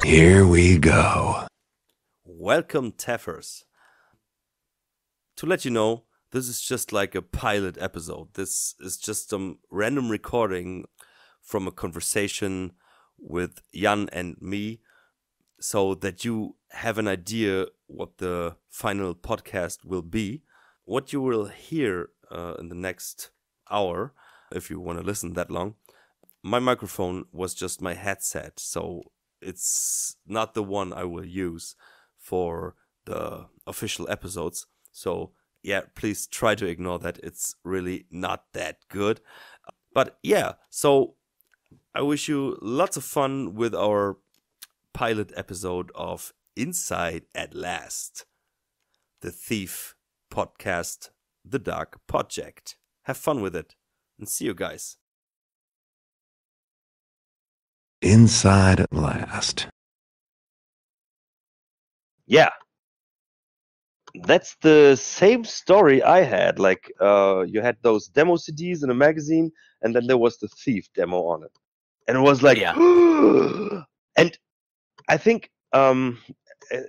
Here we go. Welcome, Teffers. To let you know, this is just like a pilot episode. This is just some random recording from a conversation with Jan and me, so that you have an idea what the final podcast will be. What you will hear in the next hour, if you want to listen that long, my microphone was just my headset, so it's not the one I will use for the official episodes. So yeah, please try to ignore that. It's really not that good. But yeah, so I wish you lots of fun with our pilot episode of Inside at Last, the Thief podcast, The Dark Project. Have fun with it and see you guys. Inside at Last. Yeah, that's the same story I had. Like, you had those demo CDs in a magazine, and then there was the Thief demo on it, and it was like, Yeah. And I think,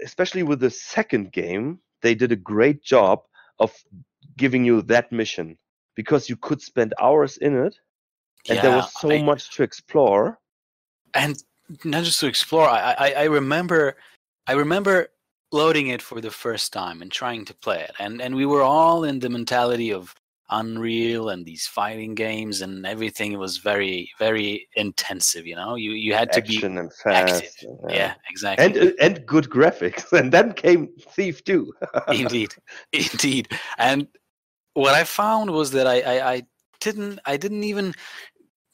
especially with the second game, they did a great job of giving you that mission because you could spend hours in it, and there was so much to explore. And not just to explore. I remember loading it for the first time and trying to play it, and we were all in the mentality of Unreal and these fighting games and everything. It was very, very intensive. You know, you had to be Action and fast. active. Yeah, exactly. And good graphics. And then came Thief 2. Indeed. And what I found was that I didn't even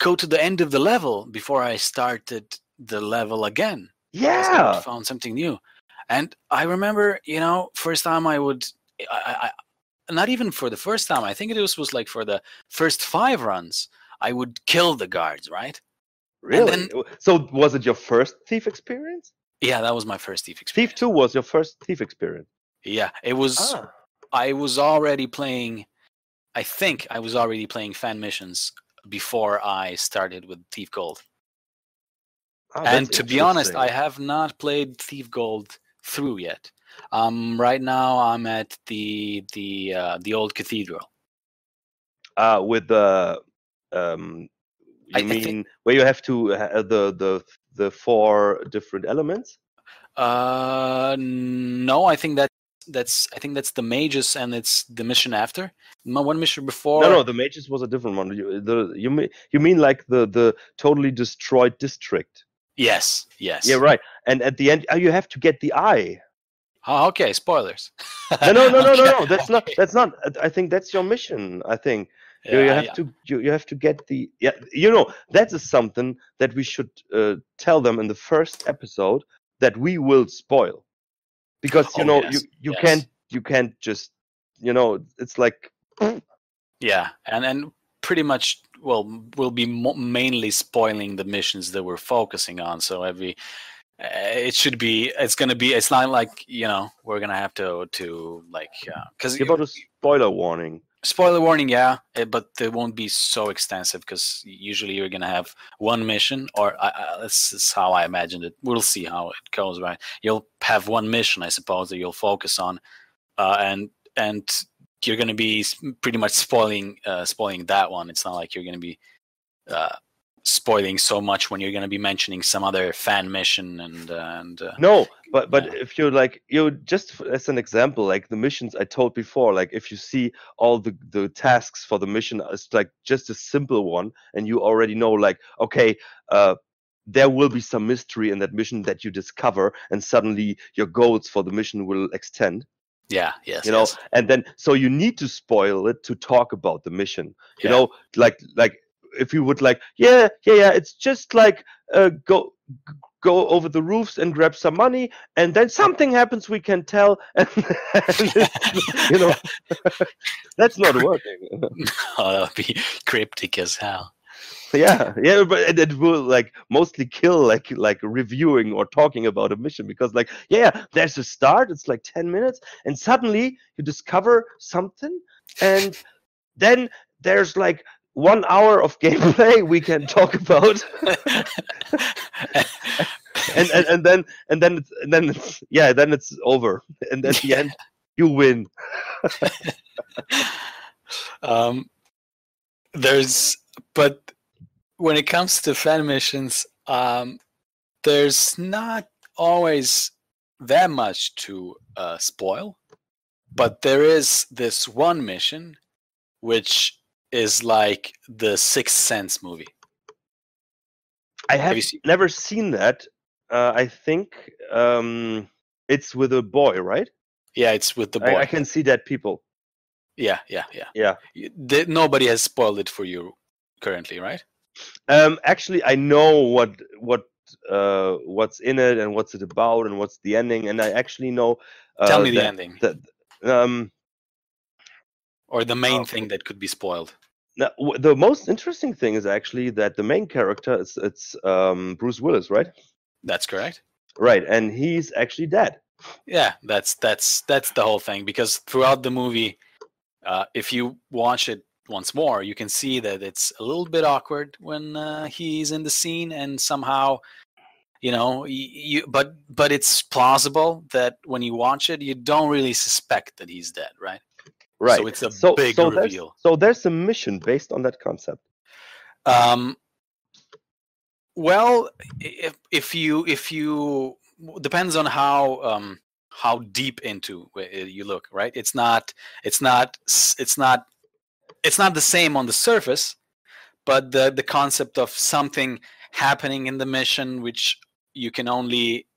go to the end of the level before I started the level again. Yeah. I found something new. And I remember, first time I not even for the first time, I think it was like for the first 5 runs, I would kill the guards, right? Really? So was it your first Thief experience? Yeah, that was my first Thief experience. Thief 2 was your first Thief experience? Yeah, it was. I was already playing, I think I was already playing fan missions before I started with Thief Gold. And to be honest, I have not played Thief Gold through yet. Right now I'm at the old cathedral. With the you mean where you have to the 4 different elements? No, I think that's the mages, and it's the mission after. One mission before. No, the mages was a different one. You mean like the totally destroyed district? Yes. Yeah, right. And at the end, you have to get the eye. Oh, okay. Spoilers. No. That's not. I think that's your mission. I think you have to get the. Yeah, that is something that we should tell them in the first episode, that we will spoil, because you can't just it's like. Yeah, and pretty much, we'll be mainly spoiling the missions that we're focusing on. So it's not like we're gonna have to like because give out a spoiler warning. Spoiler warning, yeah, but they won't be so extensive, because usually you're gonna have one mission, or this is how I imagined it. We'll see how it goes, right? You'll have one mission, I suppose, that you'll focus on, and you're going to be pretty much spoiling that one. It's not like you're going to be spoiling so much when you're going to be mentioning some other fan mission and. No, but if you're like, just as an example, like the missions I told before, like if you see all the tasks for the mission, it's like just a simple one, and you already know, like, okay, there will be some mystery in that mission that you discover, and suddenly your goals for the mission will extend. Yeah, yes. And then so you need to spoil it to talk about the mission. Like if you would like, it's just like go over the roofs and grab some money, and then something happens we can tell, and that's not working. Oh, that would be cryptic as hell. Yeah, but it will like mostly kill like reviewing or talking about a mission, because like there's a start, it's like 10 minutes, and suddenly you discover something, and then there's like 1 hour of gameplay we can talk about. then it's yeah, then it's over, and at the end you win. But when it comes to fan missions, there's not always that much to spoil, but there is this one mission which is like the Sixth Sense movie. I have you seen- never seen that. I think it's with a boy, right? Yeah, it's with the boy. I can see dead people. Yeah. Yeah. Nobody has spoiled it for you currently, right? Actually, I know what's in it and what's it about and what's the ending, and I actually know Tell me the that ending. that Or the main thing that could be spoiled. now, the most interesting thing is actually that the main character it's Bruce Willis, right? That's correct. Right, and he's actually dead. Yeah, that's the whole thing. Because throughout the movie, if you watch it once more, you can see that it's a little bit awkward when he's in the scene, and somehow, but it's plausible that when you watch it, you don't really suspect that he's dead, right? Right. So it's a big reveal. There's a mission based on that concept. Well, if you depends on how deep into you look, right? It's not the same on the surface, but the concept of something happening in the mission which you can only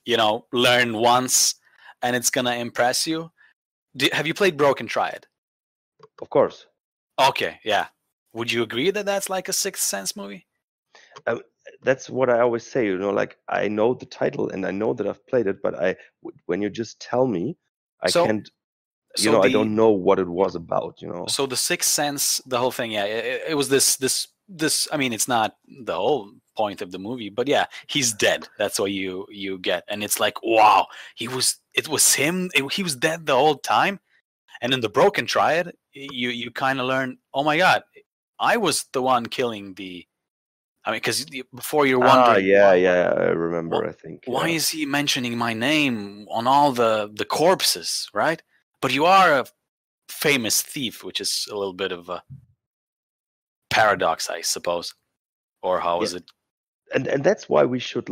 learn once, and it's gonna impress you. Have you played Broken Triad? Of course. Okay, yeah. Would you agree that that's like a Sixth Sense movie? That's what I always say. Like I know the title and I know that I've played it, but when you just tell me, I can't. I don't know what it was about. So the Sixth Sense, the whole thing, yeah, it was this. I mean, it's not the whole point of the movie, but yeah, he's dead. That's what you get, and it's like, wow, it was him. He was dead the whole time. And in the Broken Triad, you kind of learn, oh my god, I was the one killing the. I mean, because before you're wondering, yeah, I remember. I think. Why is he mentioning my name on all the corpses, right? But you are a famous thief, which is a little bit of a paradox, I suppose. Or how is it? And that's why we should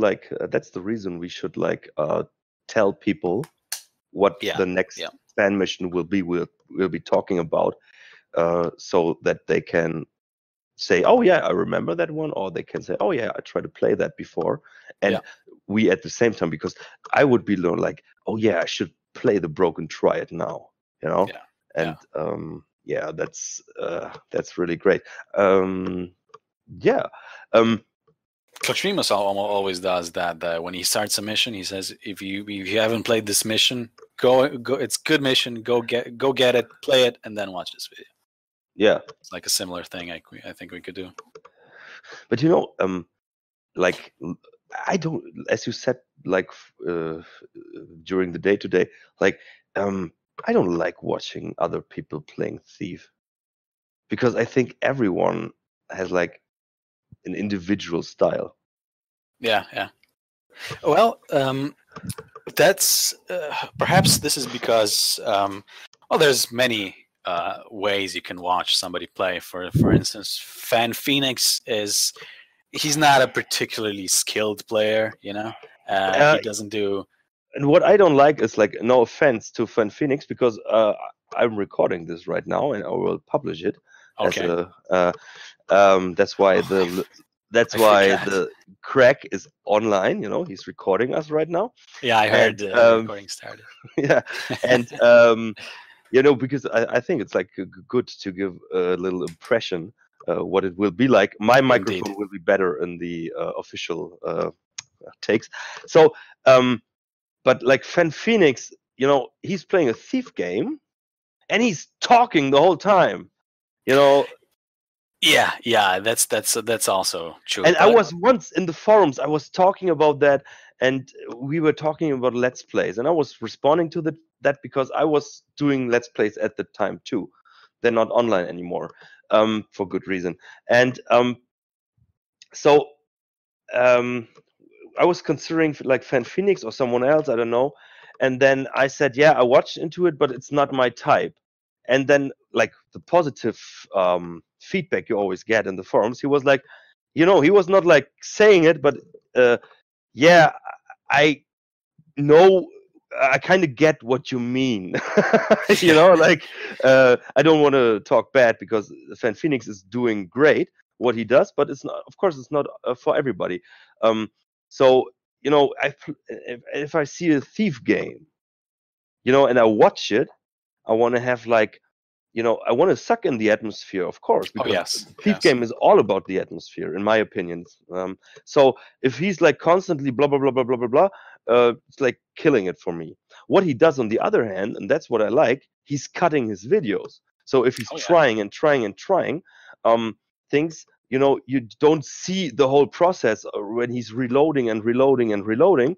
that's the reason we should tell people what the next fan mission will be. We'll be talking about, so that they can say, oh yeah, I remember that one, or they can say, oh yeah, I tried to play that before, and we at the same time, because I would be like, oh yeah, I should play the Broken Triad now, and that's really great. Kojima always does that. When he starts a mission, he says, if you haven't played this mission, go. It's a good mission. Go get it, play it, and then watch this video. Yeah, it's like a similar thing. I think we could do. But like I don't, as you said, during the day today, I don't like watching other people playing Thief, because I think everyone has like an individual style. Yeah. Well, that's perhaps this is because there's many ways you can watch somebody play. For instance, Fan Phoenix he's not a particularly skilled player, he doesn't do. And what I don't like is, like, no offense to Fan Phoenix, because I'm recording this right now and I will publish it. Okay. That's why the crack is online. He's recording us right now. Yeah, I heard the recording started. Yeah, and because I think it's like good to give a little impression what it will be like. My microphone will be better in the official takes. So, but like Fan Phoenix, he's playing a Thief game, and he's talking the whole time. Yeah, that's also true. And I was once in the forums, I was talking about that, and we were talking about Let's Plays, and I was responding to that because I was doing Let's Plays at the time too. They're not online anymore, for good reason. And I was considering like Fan Phoenix or someone else, I don't know. And then I said, yeah, I watched into it, but it's not my type. And then like the positive feedback you always get in the forums, he was like, he was not like saying it, but yeah, I know, I kind of get what you mean. Like I don't want to talk bad because Fan Phoenix is doing great what he does, but it's not. Of course, it's not for everybody. So if I see a Thief game, and I watch it, I want to have like, I want to suck in the atmosphere, of course, Oh because yes, Thief yes. game is all about the atmosphere, in my opinion. So if he's like constantly blah blah blah blah blah blah blah, it's like killing it for me. What he does on the other hand, and that's what I like, he's cutting his videos. So if he's Oh, yeah. trying and trying and trying, things, you don't see the whole process when he's reloading and reloading and reloading.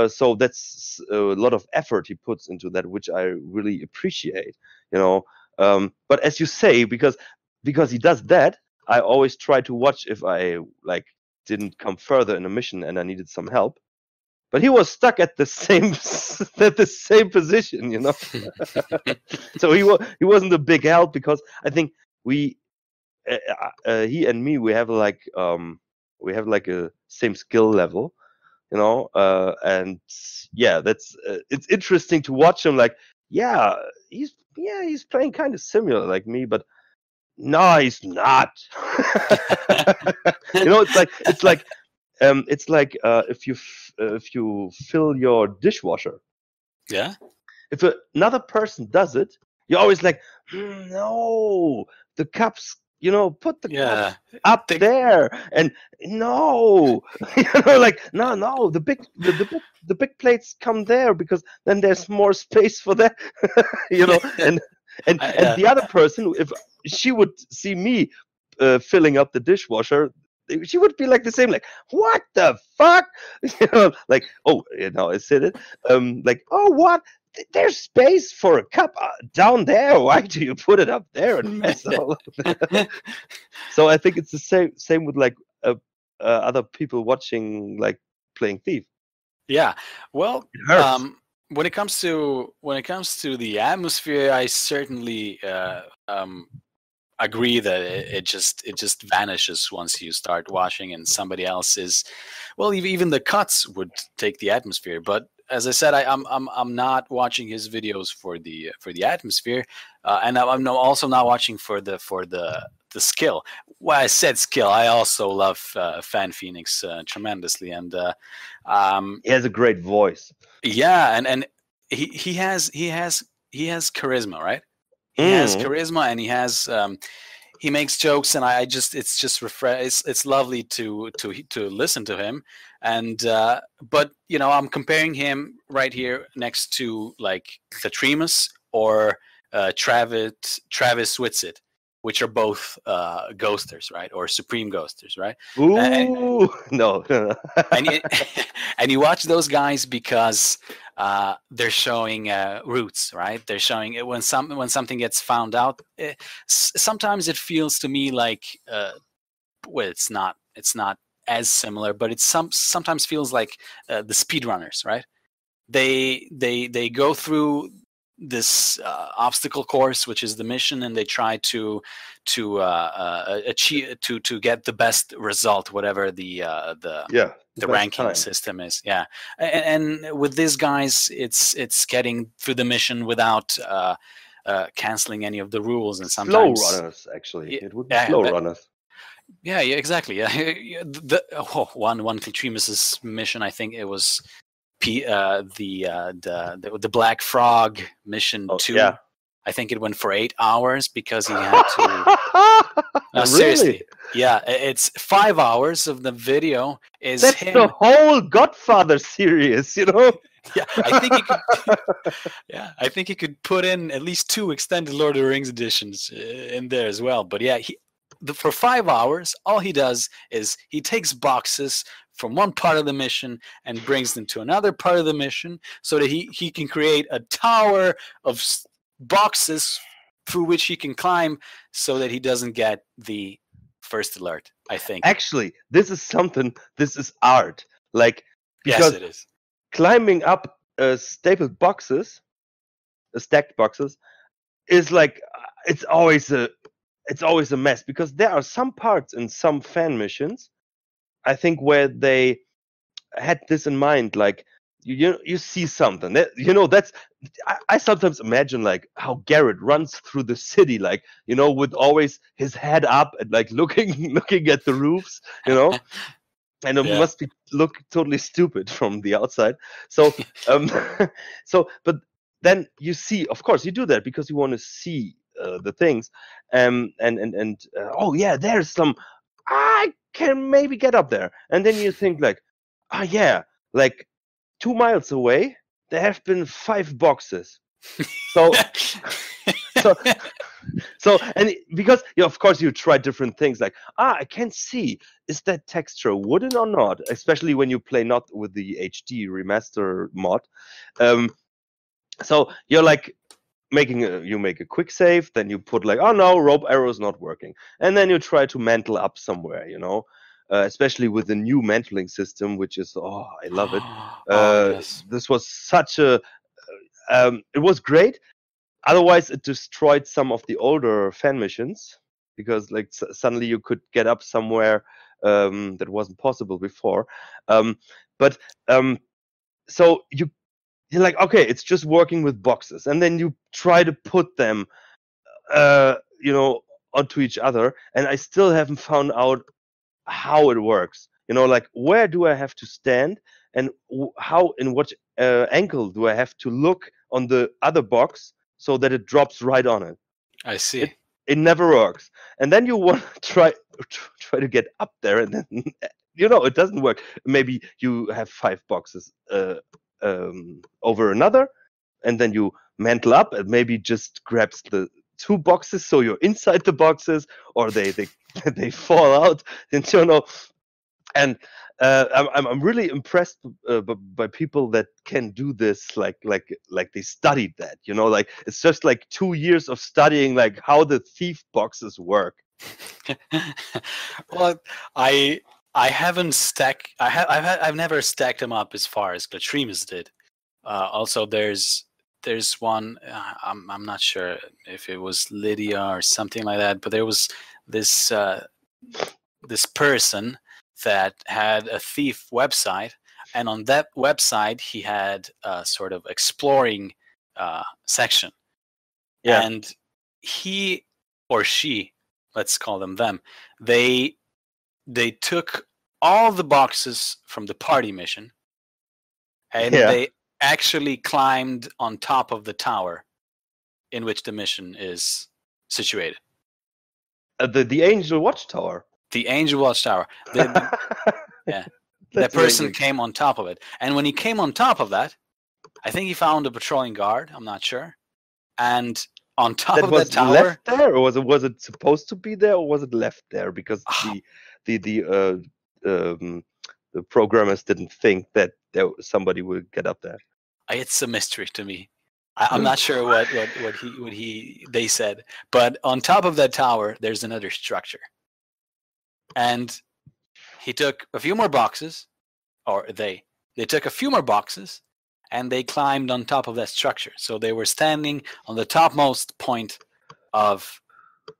So that's a lot of effort he puts into that, which I really appreciate. But as you say, because he does that, I always try to watch if I like didn't come further in a mission and I needed some help. But he was stuck at the same at the same position, So he wasn't a big help, because I think he and me, we have like a same skill level, and yeah, that's it's interesting to watch him. Like, he's playing kind of similar like me, but no, he's not. It's like if you fill your dishwasher, Yeah. if another person does it, you're always like, no, the cups, put the cups Yeah. up there, and no, like no, the big plates come there, because then there's more space for that, and Yeah. the other person, if she would see me filling up the dishwasher, she would be like the same, like, what the fuck, like, oh, I said it, like, oh, what? There's space for a cup down there. Why do you put it up there and mess all of it? So I think it's the same with like other people watching, like playing Thief. Yeah. Well, It hurts. when it comes to the atmosphere, I certainly agree that it just vanishes once you start watching, and somebody else is, well, even the cuts would take the atmosphere. But as I said, I'm not watching his videos for the atmosphere, and I'm also not watching for the skill. Well, I said skill. I also love Fan Phoenix tremendously, and He has a great voice. yeah, and he has charisma, right? He has charisma, and he makes jokes, and I just, it's just it's lovely to listen to him. And but I'm comparing him right here next to like Latremus or Travis Whitsitt, which are both ghosters, right, or supreme ghosters, right? Ooh, no. And you watch those guys because they're showing roots, right? They're showing it when something gets found out. Sometimes it feels to me like, well, it's not as similar, but it sometimes feels like the speedrunners, right? They go through this obstacle course, which is the mission, and they try to achieve to get the best result, whatever the ranking time system is. Yeah, and with these guys, it's getting through the mission without canceling any of the rules, and sometimes slow runners. Actually, it would be slow runners. Yeah, exactly. Yeah, one Clitremus's mission, I think it was the Black Frog mission 2. Yeah. I think it went for 8 hours because he had to. Really? Seriously, yeah, it's 5 hours of the video. That's him. the whole Godfather series, Yeah, I think he could. Yeah, I think he could put in at least 2 extended Lord of the Rings editions in there as well. But yeah, for 5 hours, all he does is he takes boxes from one part of the mission and brings them to another part of the mission, so that he can create a tower of boxes through which he can climb, so that he doesn't get the first alert, I think. Actually, this is art. Like, Yes, because it is. climbing up stacked boxes is like it's always a mess, because there are some parts in some fan missions, I think, where they had this in mind, like you see something that, that's I sometimes imagine like how Garrett runs through the city, like, with always his head up and like looking looking at the roofs, and it Yeah. must look totally stupid from the outside. So um so but then you see, of course you do that because you want to see the things, oh yeah, there's some, I can maybe get up there, and then you think like, ah yeah, like 2 miles away there have been 5 boxes. So so and because of course you try different things, like, I can see, is that texture wooden or not, especially when you play not with the HD remaster mod. um so you're like you make a quick save, then you put like, oh no, rope arrow is not working, and then you try to mantle up somewhere, especially with the new mantling system, which is, oh, I love it. Oh yes. This was such a it was great. Otherwise it destroyed some of the older fan missions, because like suddenly you could get up somewhere that wasn't possible before. But so you're like, okay, it's just working with boxes, and then you try to put them uh you know onto each other, and I still haven't found out how it works, like where do I have to stand, and how, in what angle do I have to look on the other box so that it drops right on it. I it see. it never works, and then you want to try to get up there, and then it doesn't work. Maybe you have 5 boxes over another, and then you mantle up and maybe just grabs the 2 boxes, so you're inside the boxes, or they they fall out, and and I'm really impressed by people that can do this, like they studied that, like it's just like 2 years of studying like how the thief boxes work. Well, I haven't stacked. I've never stacked them up as far as Glatremus did. Also, there's one. I'm not sure if it was Lydia or something like that, but there was this this person that had a thief website, and on that website he had a sort of exploring section, Yeah. and he or she, let's call them, they took all the boxes from the party mission, and Yeah. they actually climbed on top of the tower in which the mission is situated. The Angel Watchtower. The Angel Watchtower. Yeah. That That's person amazing. came on top of it. And when he came on top of that, I think he found a patrolling guard. I'm not sure. And on top That of was that tower, left there, or was it supposed to be there, or was it left there because Ah. the programmers didn't think that somebody would get up there? it's a mystery to me. I'm not sure what they said. But on top of that tower, there's another structure. And he took a few more boxes, or they took a few more boxes, and they climbed on top of that structure. So they were standing on the topmost point of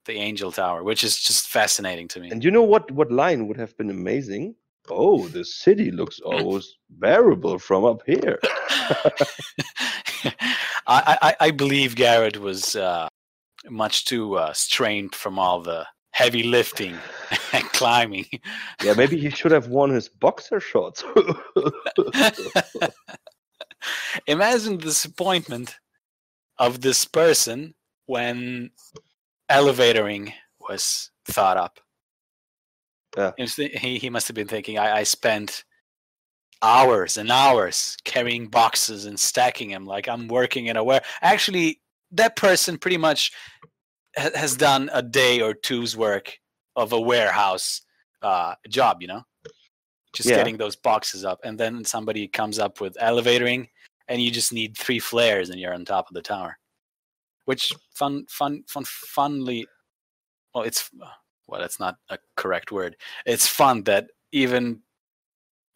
the Angel Tower, which is just fascinating to me. And you know what line would have been amazing? Oh, the city looks almost bearable from up here. I believe Garrett was much too strained from all the heavy lifting and climbing. Yeah, maybe he should have worn his boxer shorts. Imagine the disappointment of this person when elevatoring was thought up. Yeah. He must have been thinking, I spent hours and hours carrying boxes and stacking them like I'm working in a warehouse. Actually, that person pretty much has done a day or two's work of a warehouse job, just Yeah. getting those boxes up. And then somebody comes up with elevatoring, and you just need 3 flares and you're on top of the tower. Which funly, well, that's not a correct word. It's fun that even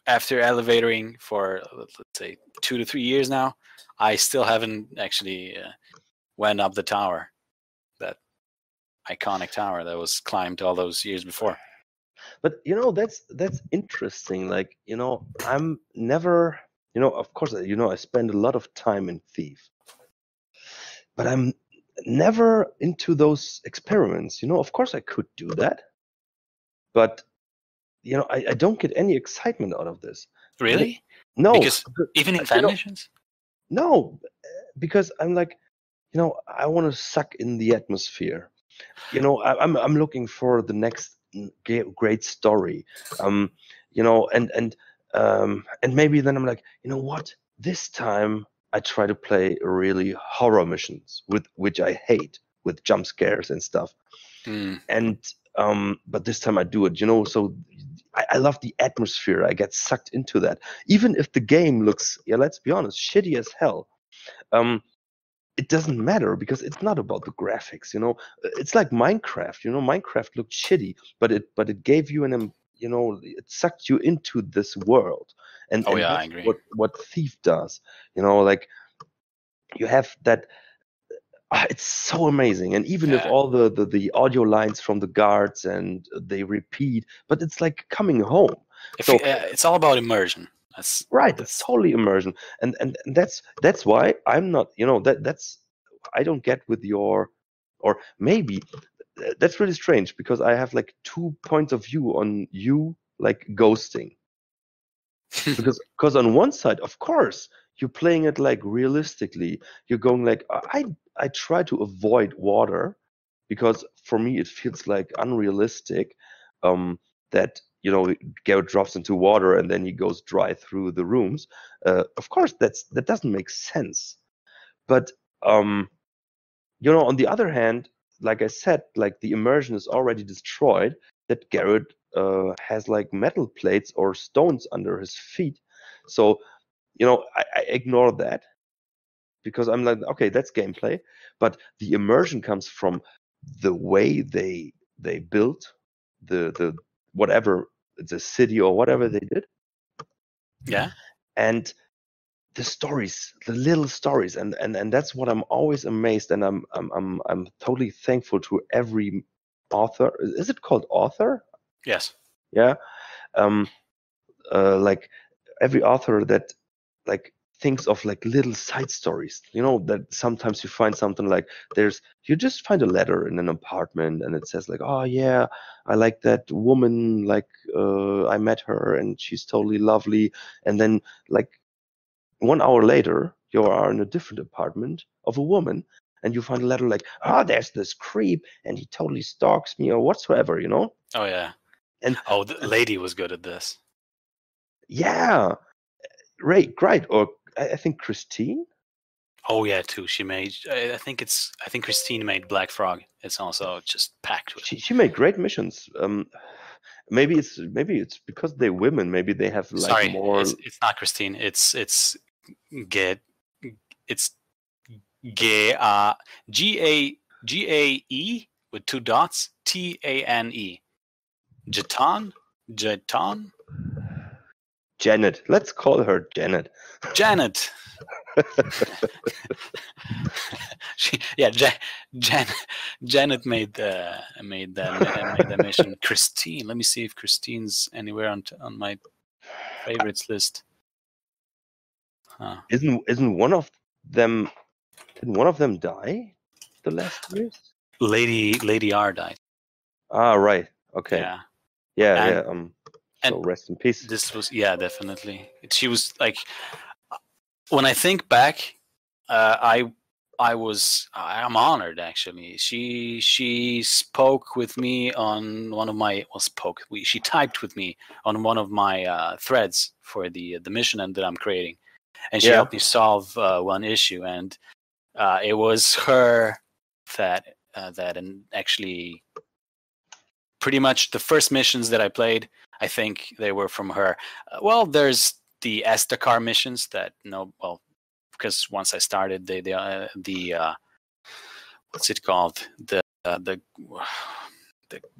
after elevatoring for let's say 2 to 3 years now, I still haven't actually went up the tower, that iconic tower that was climbed all those years before. But that's interesting. Like, I'm never, of course, I spend a lot of time in Thief, but I'm never into those experiments. Of course I could do that, but I don't get any excitement out of this. Really? No, Because even in fan you know, missions? no, because I'm like, I want to suck in the atmosphere. I'm looking for the next great story. And maybe then I'm like, you know what? This time I try to play really horror missions with which I hate, with jump scares and stuff. Mm. And but this time I do it. So I love the atmosphere. I get sucked into that, even if the game looks, let's be honest, shitty as hell. It doesn't matter because it's not about the graphics. It's like Minecraft. Minecraft looked shitty, but it gave you it sucked you into this world. And Oh, yeah, I that's agree. what Thief does. Like, you have that. It's so amazing. And even if Yeah. all the audio lines from the guards and they repeat, but it's like coming home. So It's all about immersion. right, it's totally immersion. And that's why I'm not, that's I don't get with your, or maybe that's really strange, because I have like two points of view on you like ghosting. Because on one side, of course, you're playing it like realistically. You're going like, I try to avoid water because for me it feels like unrealistic, that Garrett drops into water and then he goes dry through the rooms. Of course, that doesn't make sense. But on the other hand, like I said, like the immersion is already destroyed. That Garrett has like metal plates or stones under his feet. So, I ignore that because I'm like, okay, that's gameplay. But the immersion comes from the way they built the whatever, the city or whatever they did. Yeah. And the stories, the little stories, and that's what I'm always amazed, and I'm totally thankful to every author. Is it called author? Yes. Yeah. Like every author that like thinks of like little side stories. That sometimes you find something like you just find a letter in an apartment and it says like, oh yeah, I like that woman, like I met her and she's totally lovely, and then like 1 hour later, you are in a different apartment of a woman, and you find a letter like, "Oh, there's this creep, and he totally stalks me, or whatsoever." Oh, yeah. And The lady was good at this. yeah, right, great. Or I think Christine. Oh, yeah, too. She made. I think Christine made Black Frog. It's also just packed with. She made great missions. Maybe it's because they're women. Maybe they have like Sorry, more. it's not Christine. Get it's Gae with 2 dots, Tane. Jeton. Janet. Let's call her Janet. Janet. Janet made that mission. Christine. Let me see if Christine's anywhere on my favorites list. Huh. Isn't one of them? Didn't one of them die the last years? Lady R died. Ah, right. Okay. Yeah. Yeah. So and rest in peace. This was definitely. She was like, when I think back, I'm honored actually. She spoke with me on one of my she typed with me on one of my threads for the mission that I'm creating, and she helped me solve one issue, and it was her that and actually pretty much the first missions that I played, I think they were from her. Well, there's the Estacar missions that because once I started the what's it called, the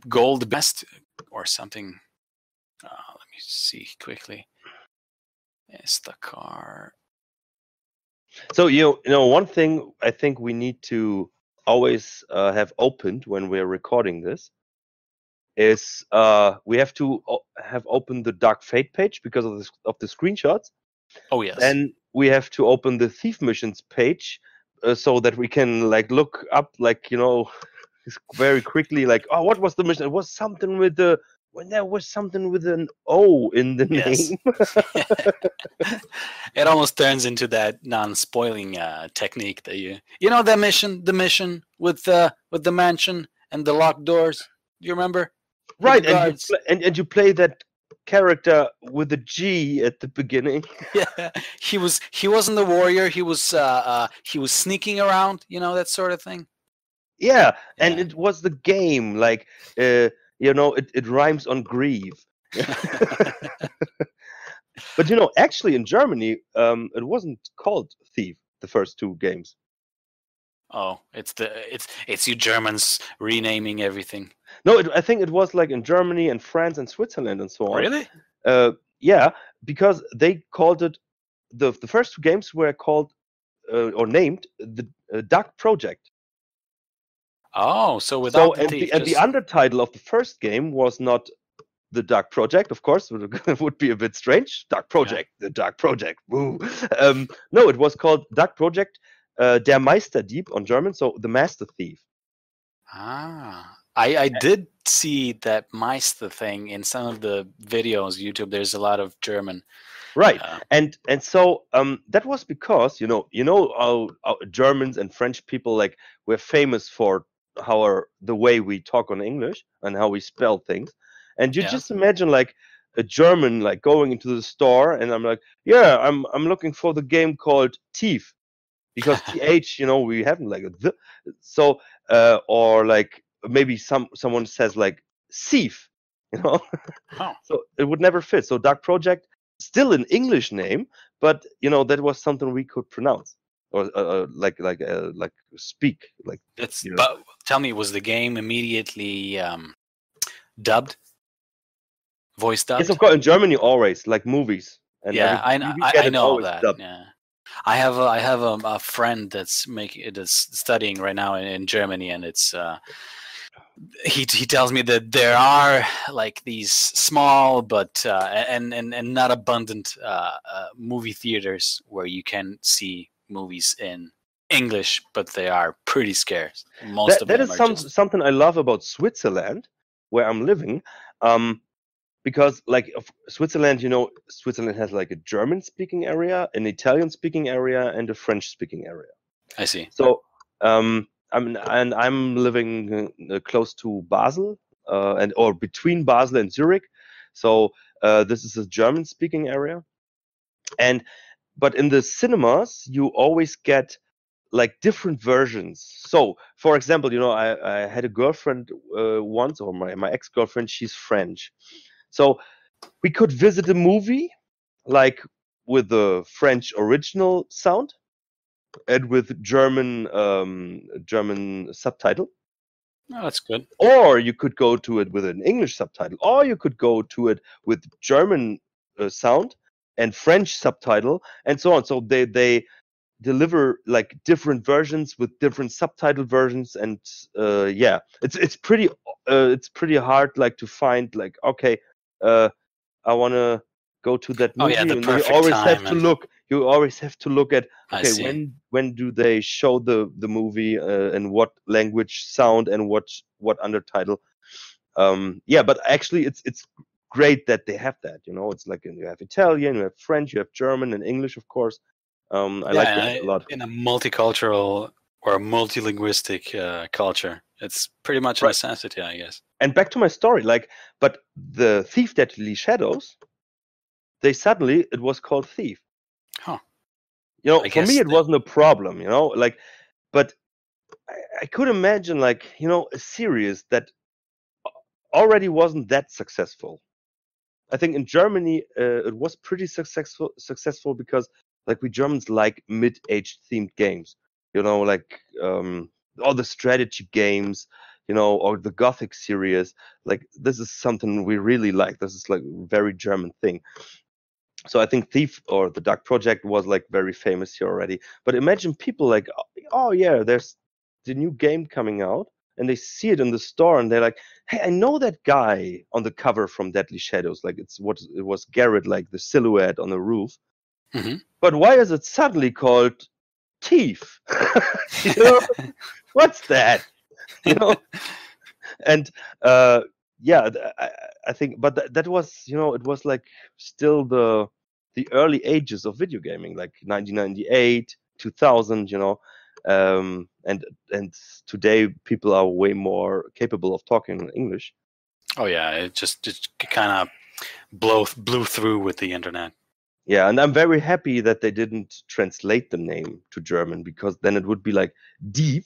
gold best or something. Let me see quickly. It's the car. So you know one thing I think we need to always have opened when we're recording this is we have to have opened the Dark Fate page because of the screenshots. Oh yes. Then we have to open the Thief Missions page so that we can like look up like very quickly like, oh, what was the mission? It was something with the when there was something with an O in the Yes. name. It almost turns into that non-spoiling technique that you know the mission with the mansion and the locked doors. Do you remember? With Right, the and you guards. and you play that character with a G at the beginning. Yeah, he wasn't the warrior. He was sneaking around. You know, that sort of thing. Yeah, and Yeah. it was the game like it rhymes on grieve. But actually in Germany, it wasn't called Thief the first two games. Oh, it's you Germans renaming everything. No, I think it was like in Germany and France and Switzerland and so on. Really? Yeah, because they called it the first two games were called or named the Duck Project. Oh, so So without the and thief, the just undertitle of the first game was not the Dark Project, of course. It would be a bit strange. Dark Project, the Dark Project. Woo. No, it was called Dark Project, Der Meisterdieb on German, so the Master Thief. I did see that Meister thing in some of the videos YouTube. There's a lot of German. Right, and so that was because how Germans and French people like we're famous for the way we talk on English and how we spell things, and you Yeah. just imagine like a German like going into the store and I'm like, yeah, I'm looking for the game called Thief because th we haven't like a th, so or like maybe someone says like thief, Oh. so it would never fit. So Dark Project, still an English name, but that was something we could pronounce or like speak like. It's but tell me, was the game immediately dubbed? Voice dubbed? Yes, of course. In Germany, always like movies. And Yeah, we get I it know always that. dubbed. Yeah, I have a friend that's studying right now in Germany, and it's he tells me that there are like these small but and not abundant movie theaters where you can see movies in English, but they are pretty scarce. Most of That them is are just something I love about Switzerland, where I'm living. Because like Switzerland, Switzerland has like a German-speaking area, an Italian-speaking area, and a French-speaking area. I see. So I'm living close to Basel, or between Basel and Zurich. So this is a German-speaking area, but in the cinemas you always get like different versions. So for example, I had a girlfriend once, or my ex-girlfriend, she's French. So we could visit a movie like with the French original sound and with German subtitle. Oh, that's good. Or you could go to it with an English subtitle, or you could go to it with German sound and French subtitle, and so on. So they deliver like different versions with different subtitle versions, and yeah, it's pretty hard like to find like, okay, I want to go to that Oh movie, yeah, the and perfect you always time. have to look at, I okay, see. when do they show the movie and what language sound and what undertitle. Yeah, but actually it's great that they have that. It's like you have Italian, you have French, you have German and English, of course. I like that a lot. In a multicultural or multilinguistic culture, it's pretty much a Right. necessity, I guess. And back to my story, like, but the Thief Deadly Shadows, it was called Thief. Huh. For I me guess it wasn't a problem, like, but I could imagine like, a series that already wasn't that successful. I think in Germany it was pretty successful because like we Germans like mid-aged themed games, like all the strategy games, or the Gothic series. Like this is something we really like. This is like a very German thing. So I think Thief or the Dark Project was like very famous here already. But imagine people like, oh yeah, there's the new game coming out, and they see it in the store, and they're like, hey, I know that guy on the cover from Deadly Shadows. Like it was Garrett, like the silhouette on the roof. Hmm. But why is it suddenly called Thief? You know, what's that? You know, and yeah, I think, but that was, you know, it was like still the early ages of video gaming, like 1998, 2000, you know, and today people are way more capable of talking in English. Oh yeah, it just kind of blew through with the internet. Yeah, and I'm very happy that they didn't translate the name to German, because then it would be like Dieb,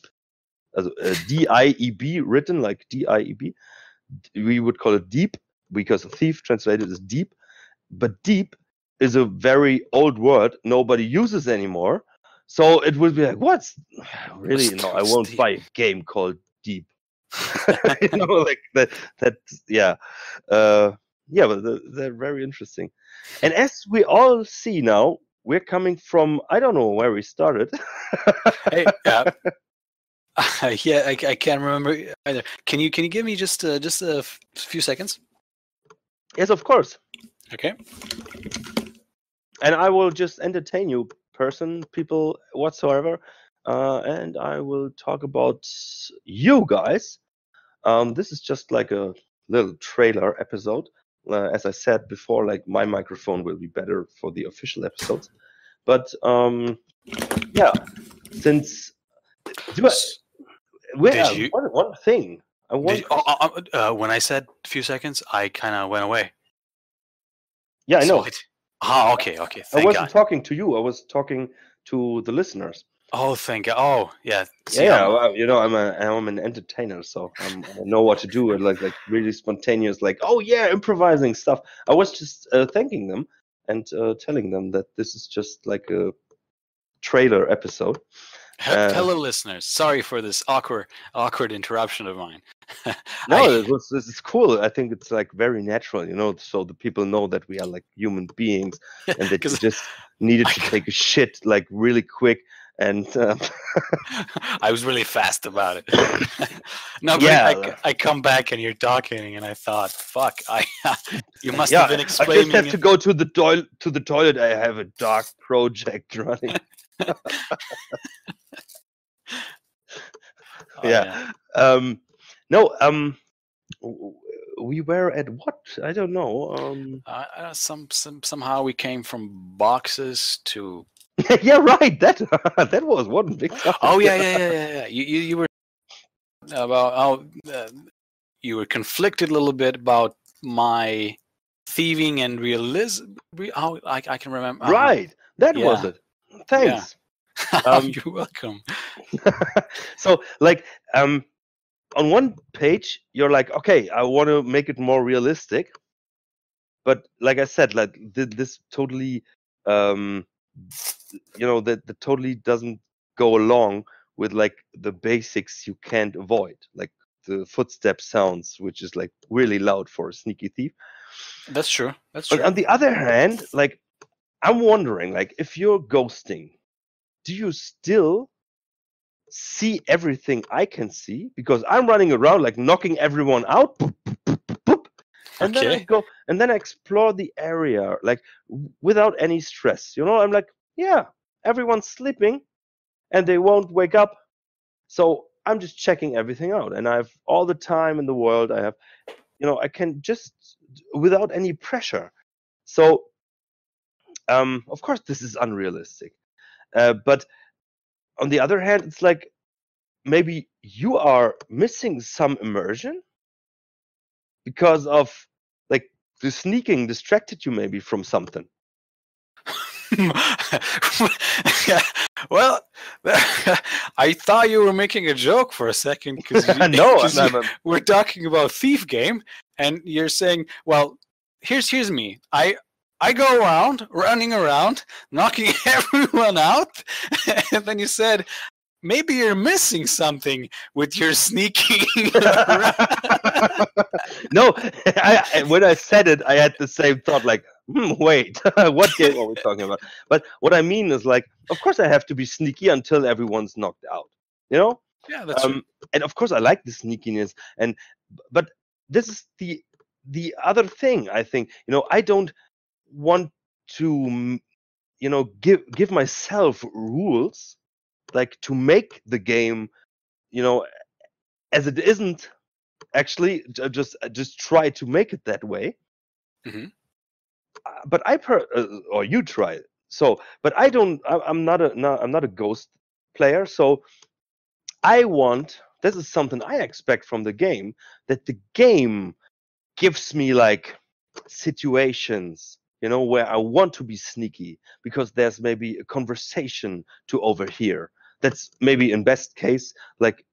D-I-E-B, written like D-I-E-B. We would call it Dieb, because thief translated is deep, but deep is a very old word nobody uses anymore. So it would be like, what's really? No, I won't buy a game called Deep. You know, like that. Yeah, yeah, but they're very interesting. And as we all see now, we're coming from, I don't know where we started. Hey, yeah, I can't remember either. Can you give me just a few seconds? Yes, of course. Okay. And I will just entertain you, people, whatsoever, and I will talk about you guys. This is just like a little trailer episode. As I said before, like my microphone will be better for the official episodes. But yeah, since one thing I want. When I said a few seconds, I kind of went away. Yeah, I know. Okay. I wasn't talking to you. I was talking to the listeners. Oh, thank God. Oh, yeah. Yeah, well, you know, I'm an entertainer, so I know what to do. And like really spontaneous, like, oh yeah, improvising stuff. I was just thanking them and telling them that this is just like a trailer episode. Hello, listeners. Sorry for this awkward interruption of mine. No, it's cool. I think it's like very natural, you know, so the people know that we are like human beings and that you just needed to take a shit like really quick. And I was really fast about it. No, but yeah, I come back and you're talking, and I thought, "Fuck, you must have been explaining." I just have to go to the toilet. I have a dark project running. Yeah. No. We were at what? I don't know. Somehow we came from boxes to. Yeah, right. That was one big topic. Oh yeah. You were about you were conflicted a little bit about my thieving and realism. I can remember. Right, that was it. Thanks. Yeah. You're welcome. So, like, on one page, you're like, okay, I want to make it more realistic, but like I said, like this totally. You know, that totally doesn't go along with like the basics you can't avoid, like the footstep sounds, which is like really loud for a sneaky thief. That's true. But on the other hand, like I'm wondering, like if you're ghosting, do you still see everything I can see? Because I'm running around like knocking everyone out. Boop, boop, boop, boop, and then I go and then I explore the area like without any stress. You know, I'm like, yeah, everyone's sleeping and they won't wake up. So I'm just checking everything out. And I have all the time in the world. I have, you know, I can just without any pressure. So, of course, this is unrealistic. But on the other hand, it's like maybe you are missing some immersion because of like the sneaking distracted you maybe from something. Well, I thought you were making a joke for a second because we're talking about Thief game, and you're saying, "Well, here's me. I go around, running around, knocking everyone out," and then you said, "Maybe you're missing something with your sneaking." No, when I said it, I had the same thought. Like, Wait, what game are we talking about? But what I mean is like, of course, I have to be sneaky until everyone's knocked out. You know, Yeah, that's true. and of course, I like the sneakiness. But this is the other thing. I think I don't want to give myself rules like to make the game as it isn't actually. Just try to make it that way. Hmm. But or you try it. So, but I don't. I'm not a no, I'm not a Ghost player. So I want. This is something I expect from the game, that the game gives me like situations, where I want to be sneaky because there's maybe a conversation to overhear. That's maybe in best case like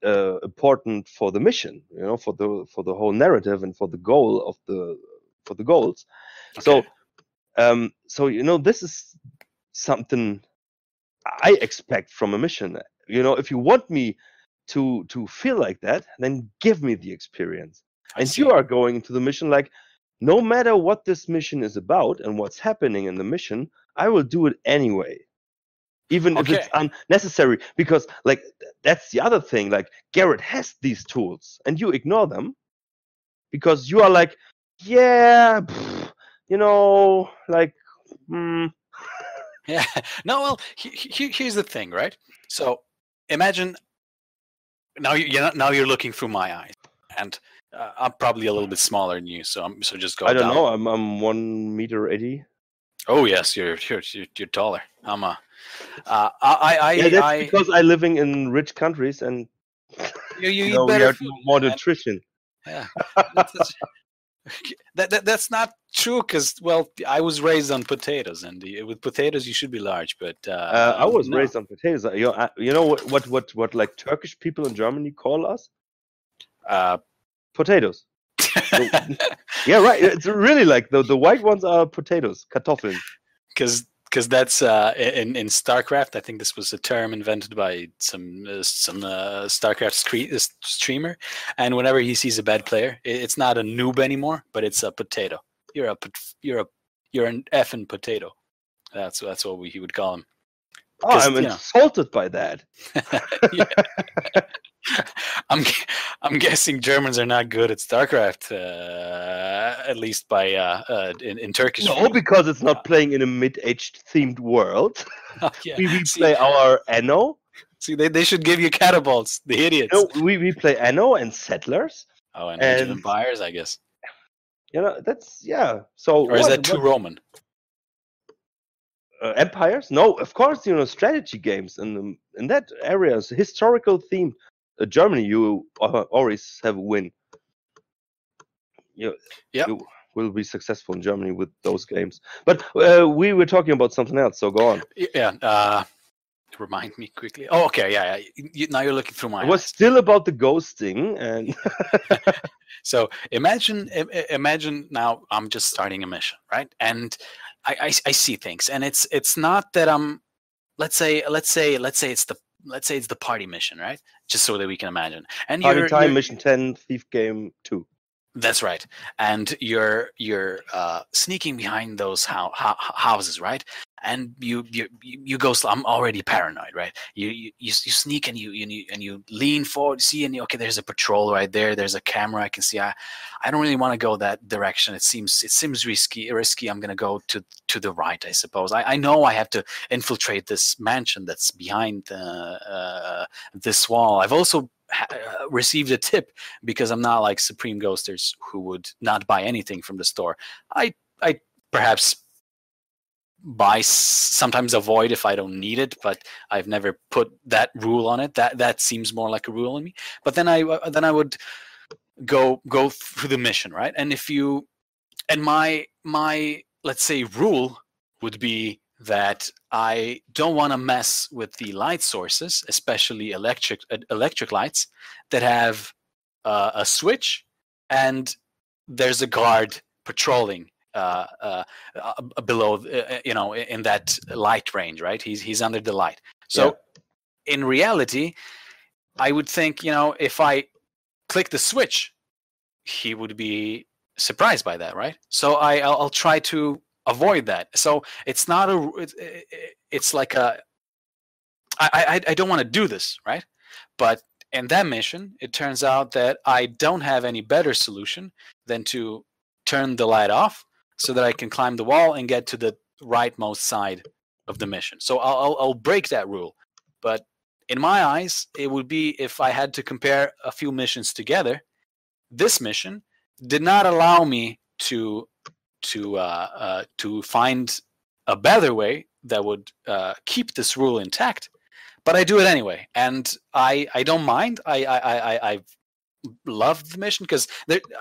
important for the mission, for the whole narrative and for the goal of for the goals. Okay. So this is something I expect from a mission. If you want me to feel like that, then give me the experience. I And see. you are going into the mission like, no matter what this mission is about and what's happening in the mission, I will do it anyway, even if it's Okay. unnecessary. Because like that's the other thing. Like Garrett has these tools, and you ignore them because you are like, yeah, like. Yeah. No, well, here's the thing, right? So imagine now you're looking through my eyes, and I'm probably a little bit smaller than you, so just go I don't down. know. I'm 1 meter 80. Oh yes, you're taller. I'm a. I Yeah, that's I because I living in rich countries and you eat we better have food, more man. nutrition. Yeah. That's not true, because I was raised on potatoes, and with potatoes you should be large, but I was no. raised on potatoes. You know what like Turkish people in Germany call us? Potatoes. Yeah, right. It's really like the white ones are potatoes, Kartoffeln. Because that's in StarCraft. I think this was a term invented by some StarCraft streamer, and whenever he sees a bad player, it's not a noob anymore, but it's a potato. You're an effing potato. That's what he would call him. Oh, I'm insulted by that. I'm guessing Germans are not good at StarCraft, at least by in Turkish. No, because it's not playing in a mid-aged themed world. Yeah. We play our Anno. See, they should give you catapults, the idiots. No, we play Anno and Settlers. Oh, and Age of Empires, I guess. That's So or is that too Roman? Empires? No, of course. Strategy games in that area is historical theme. Germany, you always have a win. You will be successful in Germany with those games. But we were talking about something else, so go on. Yeah. Remind me quickly. Oh, okay. Yeah. Now you're looking through my eyes. It was still about the ghosting, and so imagine now I'm just starting a mission, right? And I see things, and it's not that I'm. Let's say it's the party mission, right? Just so that we can imagine. And Party Time Mission 10, Thief Game 2. That's right. And you're sneaking behind those houses, right? And you go. I'm already paranoid, right? You sneak and you lean forward, see, and okay, there's a patrol right there. There's a camera. I can see. I don't really want to go that direction. It seems risky. I'm gonna go to the right, I suppose. I know I have to infiltrate this mansion that's behind this wall. I've also received a tip, because I'm not like Supreme Ghosters who would not buy anything from the store. I perhaps sometimes avoid if I don't need it, but I've never put that rule on it. That seems more like a rule on me. But then I would go through the mission, right? And my let's say rule would be that I don't want to mess with the light sources, especially electric lights that have a switch, and there's a guard patrolling below, in that light range, right? He's under the light. So in reality, I would think, if I click the switch, he would be surprised by that, right? So I'll try to avoid that. So it's not a. It's like a. I don't want to do this, right? But in that mission, it turns out that I don't have any better solution than to turn the light off so that I can climb the wall and get to the rightmost side of the mission. So I'll break that rule. But in my eyes, it would be if I had to compare a few missions together. This mission did not allow me to find a better way that would keep this rule intact. But I do it anyway, and I don't mind. I loved the mission because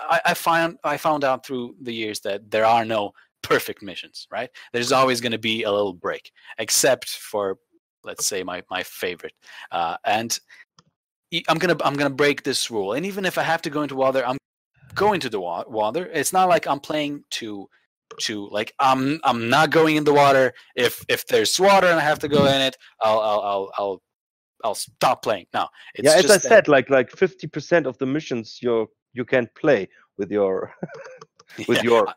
I found out through the years that there are no perfect missions, right? There's always going to be a little break, except for, let's say, my favorite. And I'm gonna break this rule, and even if I have to go into water, I'm going to the water. It's not like I'm playing to like I'm not going in the water. If there's water and I have to go in it, I'll stop playing. No, it's Yeah, as just I that, said, like 50% of the missions you can't play with your with yeah, your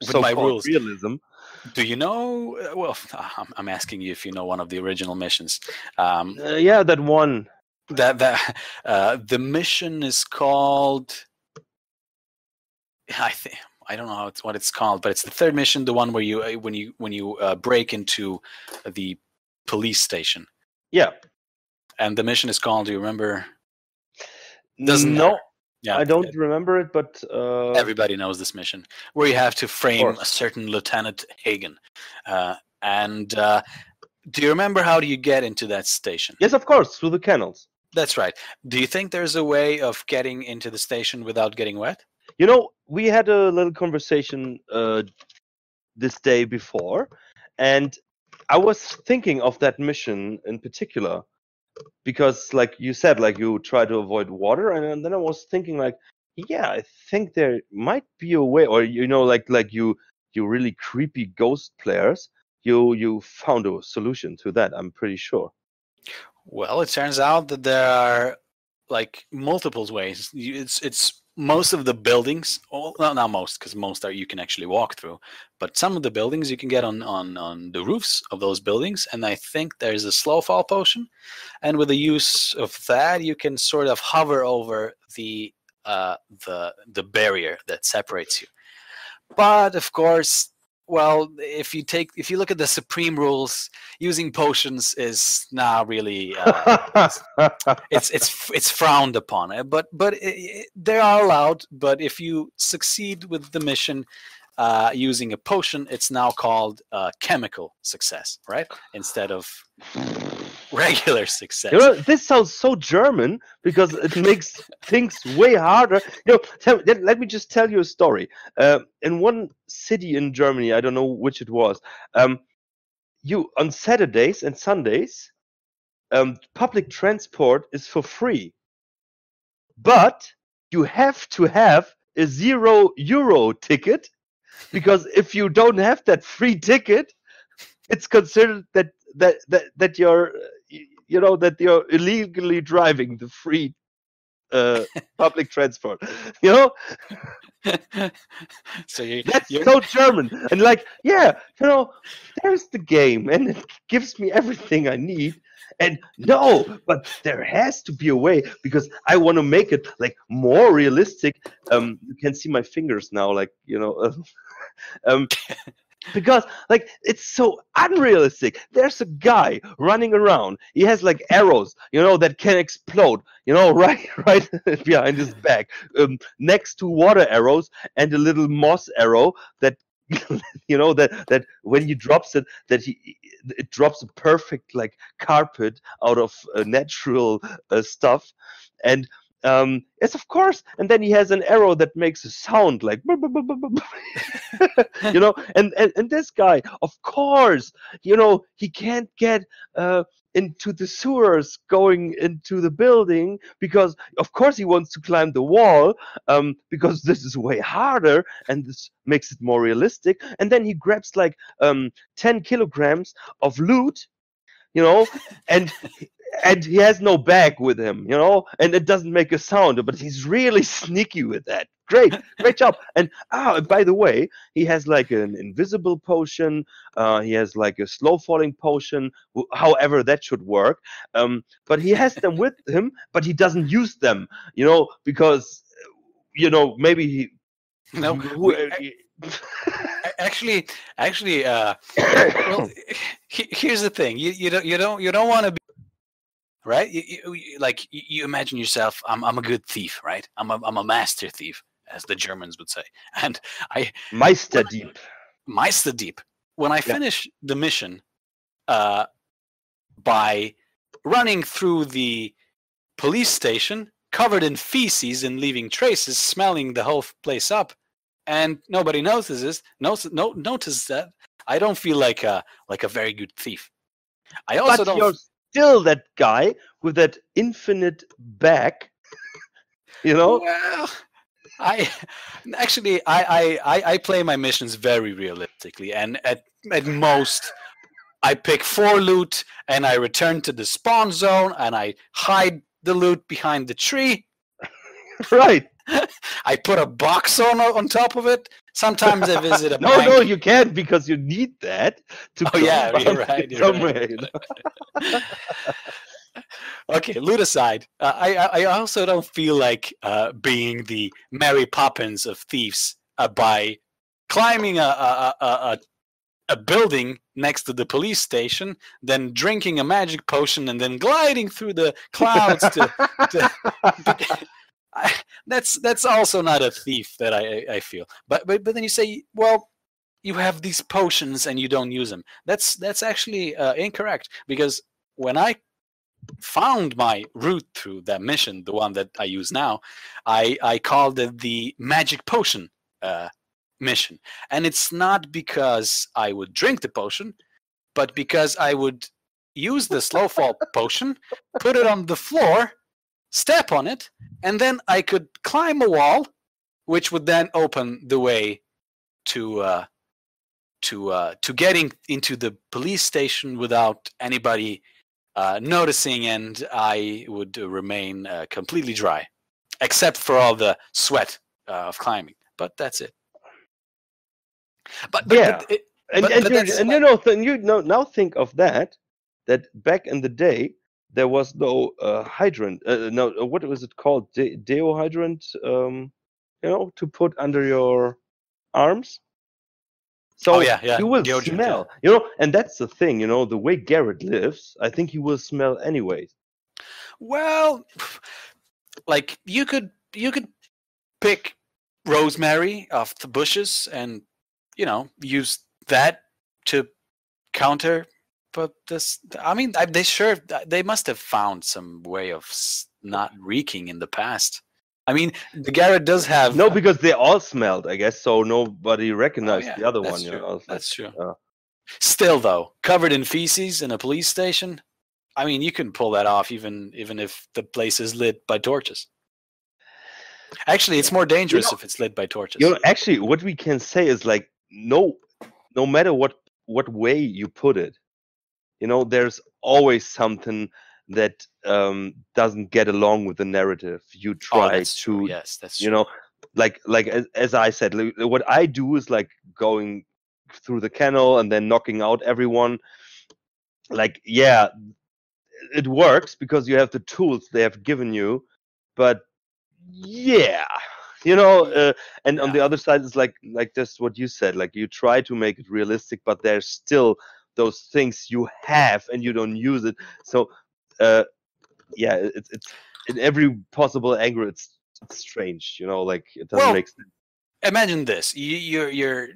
with my so-called rules. realism. Do you know? Well, I'm asking you if you know one of the original missions. Yeah, that one. The mission is called. I don't know what it's called, but it's the third mission, the one where you when you break into the police station. Yeah. And the mission is called. Do you remember? Doesn't No, matter. Yeah, I don't remember it, but everybody knows this mission, where you have to frame a certain Lieutenant Hagen. Do you remember how do you get into that station? yes, of course, through the canals. That's right. Do you think there's a way of getting into the station without getting wet? You know, we had a little conversation this day before, and I was thinking of that mission in particular because, like you said, like you try to avoid water, and then I was thinking, like, yeah, I think there might be a way, or like you really creepy ghost players, you found a solution to that. I'm pretty sure. Well, it turns out that there are like multiple ways. It's most of the buildings. Well, not most, because most are you can actually walk through. But some of the buildings you can get on the roofs of those buildings, and I think there's a slow fall potion. And with the use of that, you can sort of hover over the barrier that separates you. But of course, well, if you look at the supreme rules, using potions is not really it's frowned upon. But they are allowed. But if you succeed with the mission using a potion, it's now called chemical success, right? Instead of regular success. You know, this sounds so German because it makes things way harder. You know, let me just tell you a story. In one city in Germany, I don't know which it was, you on Saturdays and Sundays, public transport is for free, but you have to have a €0 ticket, because if you don't have that free ticket, it's considered that you're that you're illegally driving the free public transport. You know, So that's so German. And like, yeah, there's the game, and it gives me everything I need. And no, but there has to be a way, because I want to make it like more realistic. You can see my fingers now, like because like it's so unrealistic. There's a guy running around. He has like arrows, that can explode, right behind his back, next to water arrows and a little moss arrow that that when he drops it, it drops a perfect like carpet out of natural stuff. And yes, of course. And then he has an arrow that makes a sound like and this guy, of course, he can't get into the sewers going into the building, because of course he wants to climb the wall, because this is way harder and this makes it more realistic. And then he grabs like 10 kilograms of loot, and and he has no bag with him, and it doesn't make a sound, but he's really sneaky with that. Great job. And by the way, he has like an invisible potion. He has like a slow falling potion. However, that should work. But he has them with him, but he doesn't use them. Because maybe he. No, actually, well, here's the thing: you don't want to be right. You imagine yourself. I'm a good thief, right? I'm a master thief, as the Germans would say, and Meisterdieb. Meisterdieb. When I finish the mission, by running through the police station covered in feces and leaving traces, smelling the whole place up, and nobody notices that, I don't feel like a very good thief. I also But don't. You're still that guy with that infinite bag. Well, I play my missions very realistically, and at most I pick 4 loot and I return to the spawn zone and I hide the loot behind the tree. Right. I put a box on top of it. Sometimes I visit a no, bank. No, you can't, because you need that to Oh yeah, you're right. somewhere. Right. Okay, loot aside, I also don't feel like being the Mary Poppins of thieves by climbing a building next to the police station, then drinking a magic potion, and then gliding through the clouds that's also not a thief that I feel. But then you say, well, you have these potions and you don't use them. That's actually incorrect, because when I found my route through that mission, the one that I use now, I called it the magic potion mission. And it's not because I would drink the potion, but because I would use the slow fall potion, put it on the floor, step on it, and then I could climb a wall, which would then open the way to getting into the police station without anybody noticing, and I would remain completely dry, except for all the sweat of climbing. But that's it. But now think of that back in the day there was no hydrant. No, what was it called? Deo hydrant. To put under your arms. So you will smell. And that's the thing. The way Garrett lives, I think he will smell anyways. Well, like you could pick rosemary off the bushes and use that to counter. But they must have found some way of not reeking in the past. I mean, the Garrett does have because they all smelled, I guess, so nobody recognized the other one. True. That's true. Still, though, covered in feces in a police station, I mean, you can pull that off even if the place is lit by torches. Actually, it's more dangerous if it's lit by torches. Actually, what we can say is like no matter what way you put it, there's always something that doesn't get along with the narrative. You try to, true. Yes, that's true. Like as I said, what I do is like going through the kennel and then knocking out everyone. Like, yeah, it works because you have the tools they have given you, but yeah, and on the other side it's like just what you said, like you try to make it realistic, but there's still those things you have and you don't use it. So it's in every possible angle it's strange, like it doesn't make sense. Imagine this: you're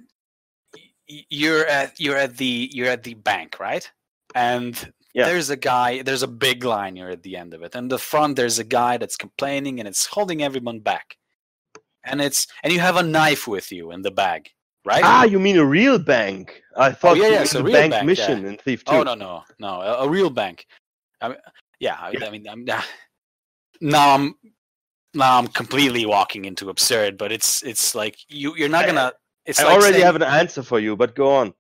at the bank, right? And there's a big line. You're at the end of it, and the front there's a guy that's complaining and it's holding everyone back, and you have a knife with you in the bag, right? You mean a real bank? I thought it's a real bank mission in Thief 2. Oh no, a real bank. I mean, now I'm completely walking into absurd, but it's like you're not gonna. I already have an answer for you, but go on.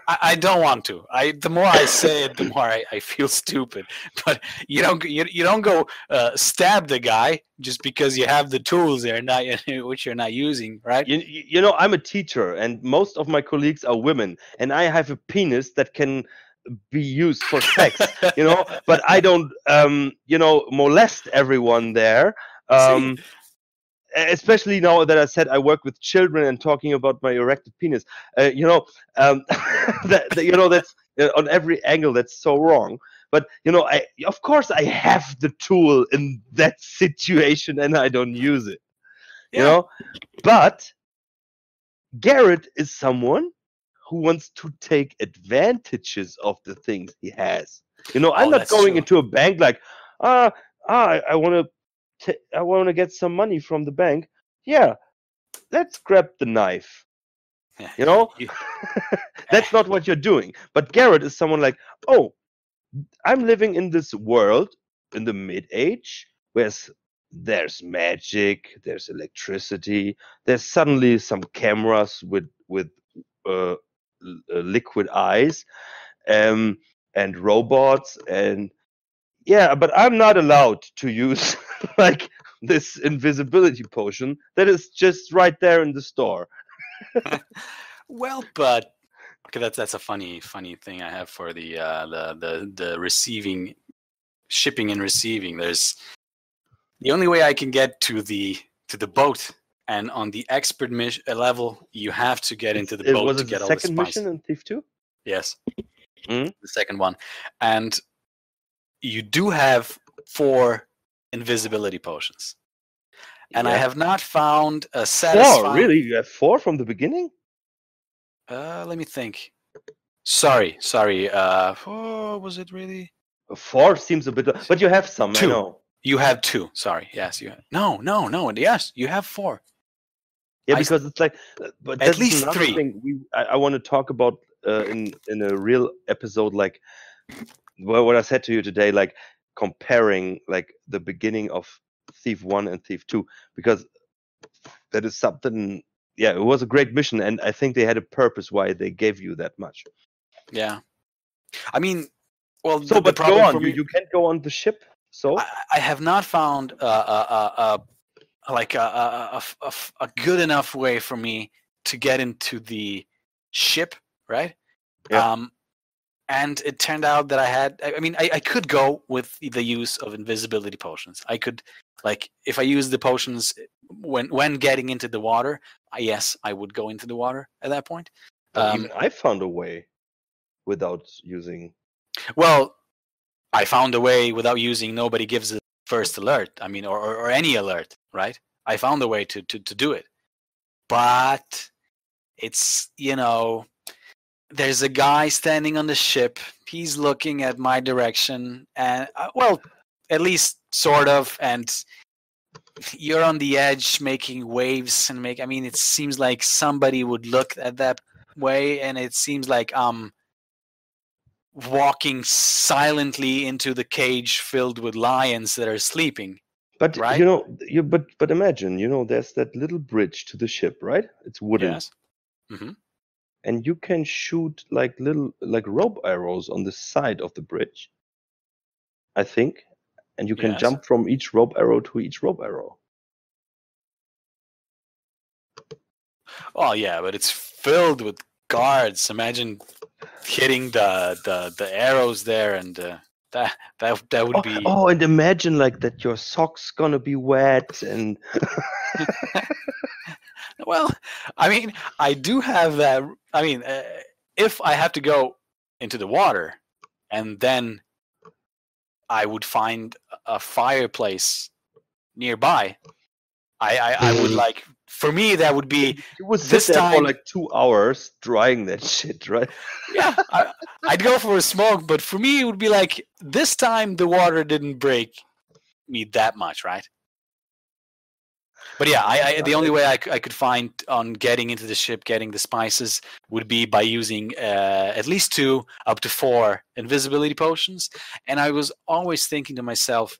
I don't want to. The more I say it, the more I feel stupid. But you don't go stab the guy just because you have the tools there, not which you're not using, right? You know, I'm a teacher, and most of my colleagues are women, and I have a penis that can be used for sex. You know, but I don't, you know, molest everyone there. See, Especially now that I said I work with children and talking about my erected penis, you know, you know, that's on every angle that's so wrong. But you know, of course I have the tool in that situation and I don't use it. You yeah. know, but Garrett is someone who wants to take advantages of the things he has. You know, I'm Oh, not that's going true. into a bank like, I want I want to get some money from the bank. Yeah, let's grab the knife. Yeah. You know, You- that's not what you're doing. But Garrett is someone like, oh, I'm living in this world in the mid age where there's magic, there's electricity, there's suddenly some cameras with uh, liquid eyes, um, and robots, and yeah, but I'm not allowed to use like this invisibility potion that is just right there in the store. Well, but okay, that's a funny thing I have for the receiving, shipping and receiving. There's the only way I can get to the boat, and on the expert level, you have to get into the It boat was to it the get all the second mission spices. in Thief 2? Yes, Mm? the second one, and you do have 4 invisibility potions, and I Yeah. have not found a 4, satisfying. really? You have 4 from the beginning? Let me think. Sorry. Oh, was it really 4 seems a bit, but you have some, I 2? know. You have 2. Sorry. Yes, you have. No. Yes, you have 4. Yeah, I s- because it's like, but At that is least another 3. thing I want to talk about in a real episode, like what I said to you today, like comparing like the beginning of Thief 1 and Thief 2, because that is something. Yeah, it was a great mission, and I think they had a purpose why they gave you that much. Yeah. I mean, well, So, the but go problem on. for me, You can't go on the ship. So I have not found like a good enough way for me to get into the ship, right? Yeah. And it turned out that I could go with the use of invisibility potions. I could, like, if I use the potions when getting into the water, yes, I would go into the water at that point. but even I found a way without using. Well, I found a way without using nobody gives a first alert. I mean, or any alert, right? I found a way to do it. But it's, there's a guy standing on the ship. He's looking at my direction, and well, at least sort of. And you're on the edge, making waves and I mean, it seems like somebody would look at that way, and it seems like walking silently into the cage filled with lions that are sleeping. But Right? you know, but imagine, you know, there's that little bridge to the ship, right? It's wooden, Yes. Mm-hmm. and you can shoot like little like rope arrows on the side of the bridge, I think, and you can Yes. jump from each rope arrow to each rope arrow. Oh yeah, but it's filled with guards. Imagine hitting the arrows there, and that would be. Oh, and imagine like that your socks gonna be wet and Well, I mean, I do have that. I mean, if I have to go into the water, and then I would find a fireplace nearby, I would like. For me, that would be you would sit this there for time. like 2 hours drying that shit, right? Yeah, I'd go for a smoke, but for me, it would be like this time the water didn't break me that much, right? But yeah, the only way I could find on getting into the ship, getting the spices, would be by using at least 2 up to 4 invisibility potions. And I was always thinking to myself,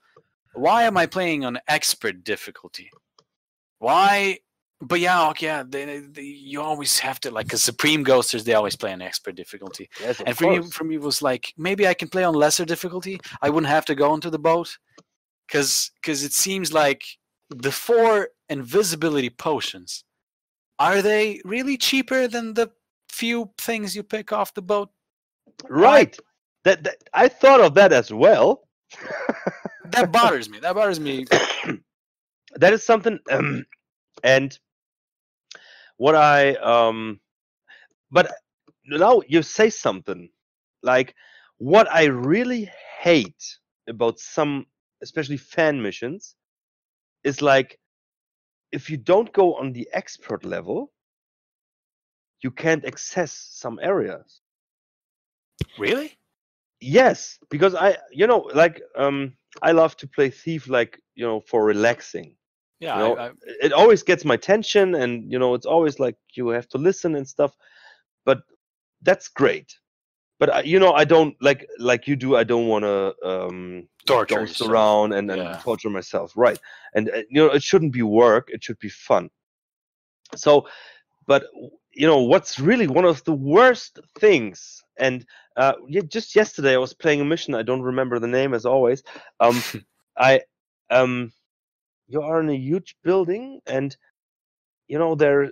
why am I playing on expert difficulty? Why But yeah, okay, yeah, you always have to, like, because Supreme Ghosters, they always play on expert difficulty. Yes, of And course. for me, it was like, maybe I can play on lesser difficulty. I wouldn't have to go into the boat, because it seems like the 4 invisibility potions, are they really cheaper than the few things you pick off the boat? Right. That I thought of that as well. That bothers me. That bothers me. That is something, and what I but now you say something like what I really hate about some, especially fan missions, is like if you don't go on the expert level, you can't access some areas. Really? Yes, because I love to play Thief, like, for relaxing. Yeah, You know, it always gets my attention, and it's always like you have to listen and stuff. But that's great. But I don't like you do. I don't want to torture ghost yourself. around and Yeah. torture myself, right? And it shouldn't be work. It should be fun. So, but what's really one of the worst things, and just yesterday I was playing a mission. I don't remember the name, as always. I You are in a huge building, and there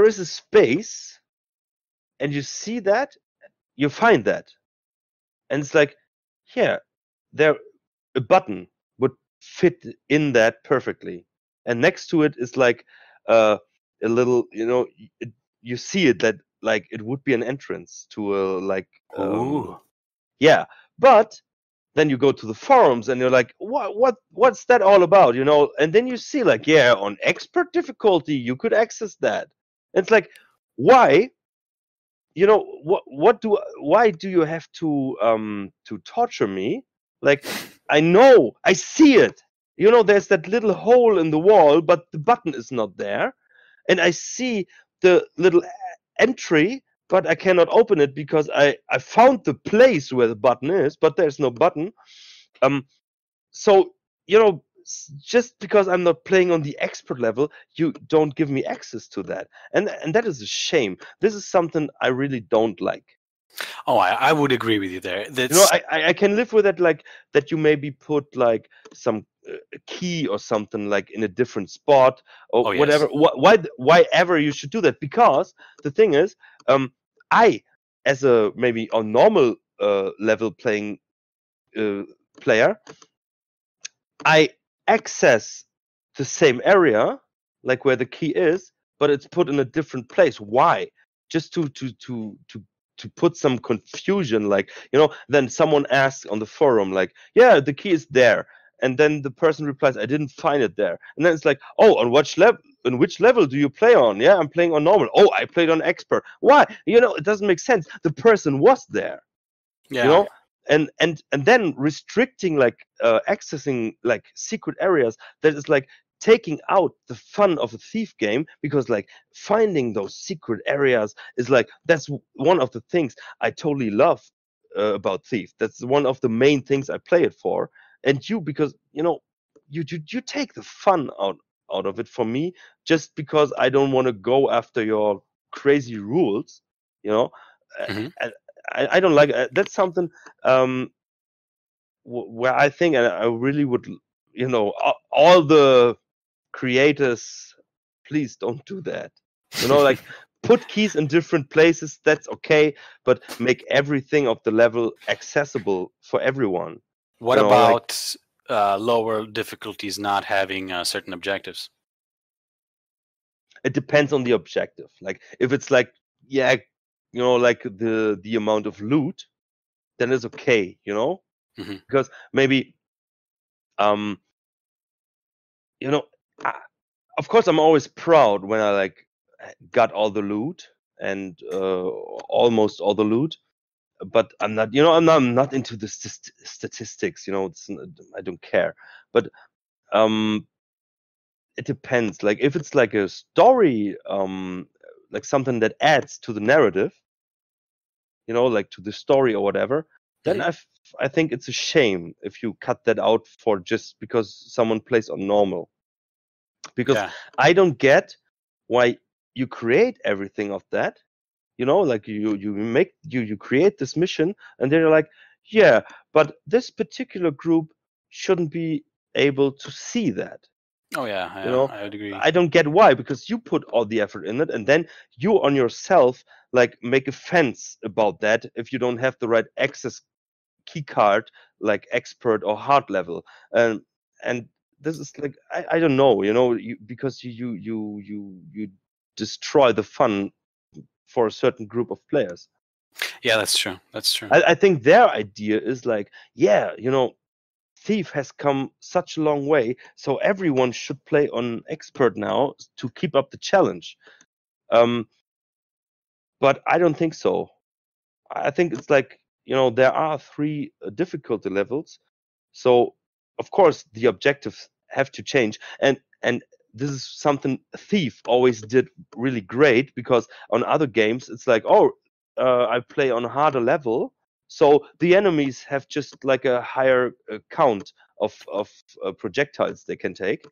is a space, and you see that, you find that, and it's like, yeah, there a button would fit in that perfectly, and next to it is like a little, you see it, that like it would be an entrance to a, like, Ooh. yeah. But then you go to the forums and you're like, what's that all about, and then you see, like, yeah, on expert difficulty you could access that. It's like, why? Why do you have to torture me? Like, I know, I see it. There's that little hole in the wall, but the button is not there, and I see the little entry, but I cannot open it because I found the place where the button is, but there's no button. So, just because I'm not playing on the expert level, you don't give me access to that, and that is a shame. This is something I really don't like. Oh, I would agree with you there. That's I can live with it, like that you maybe put like some key or something, like in a different spot or Oh, yes. whatever. Why ever you should do that? Because the thing is, I, as a maybe on normal level playing player, I access the same area, like where the key is, but it's put in a different place. Why? Just to put some confusion, like, then someone asks on the forum, like, yeah, the key is there, and then the person replies, I didn't find it there, and then it's like, oh, on which level do you play on? Yeah, I'm playing on normal. Oh, I played on expert. Why? It doesn't make sense. The person was there. yeah. And then restricting, like, accessing like secret areas, that is like taking out the fun of a Thief game, because like finding those secret areas is like, that's one of the things I totally love about Thief. That's one of the main things I play it for. And because you take the fun out of it for me, just because I don't want to go after your crazy rules, you know Mhm. I don't like that's something um, where I think, and I really would, all the creators, please don't do that. Like, put keys in different places, that's okay, but make everything of the level accessible for everyone. What Like, about lower difficulties not having certain objectives? it depends on the objective. Like, if it's like, yeah, like the amount of loot, then it's okay. Mhm. Because maybe um I, of course I'm always proud when I like got all the loot, and almost all the loot, but I'm not, I'm not into the statistics. I don't care. But it depends. Like, if it's like a story, like something that adds to the narrative, like to the story or whatever, then Mhm. I think it's a shame if you cut that out for just because someone plays on normal. because Yeah. I don't get why you create everything of that. Like you create this mission, and they're like, yeah, but this particular group shouldn't be able to see that. Oh yeah, You yeah, know, I would agree. I don't get why, because you put all the effort in it, and then you on yourself like make a fence about that if you don't have the right access key card, like expert or hard level. And this is like, I don't know, because you destroy the fun for a certain group of players. Yeah, that's true. That's true. I think their idea is like, yeah, Thief has come such a long way, so everyone should play on expert now to keep up the challenge. But I don't think so. I think it's like, there are 3 difficulty levels, so of course the objectives have to change, and this is something Thief always did really great, because on other games it's like, oh, I play on a harder level, so the enemies have just like a higher count of projectiles they can take,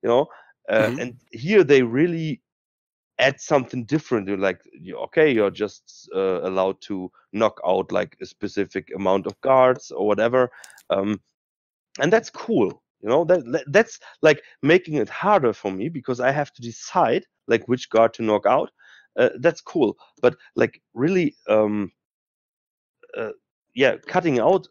Mhm. and here they really add something different. You're like, okay, you're just allowed to knock out like a specific amount of guards or whatever, and that's cool. That's like making it harder for me, because I have to decide like which guard to knock out. That's cool, but like really, uh, yeah, cutting out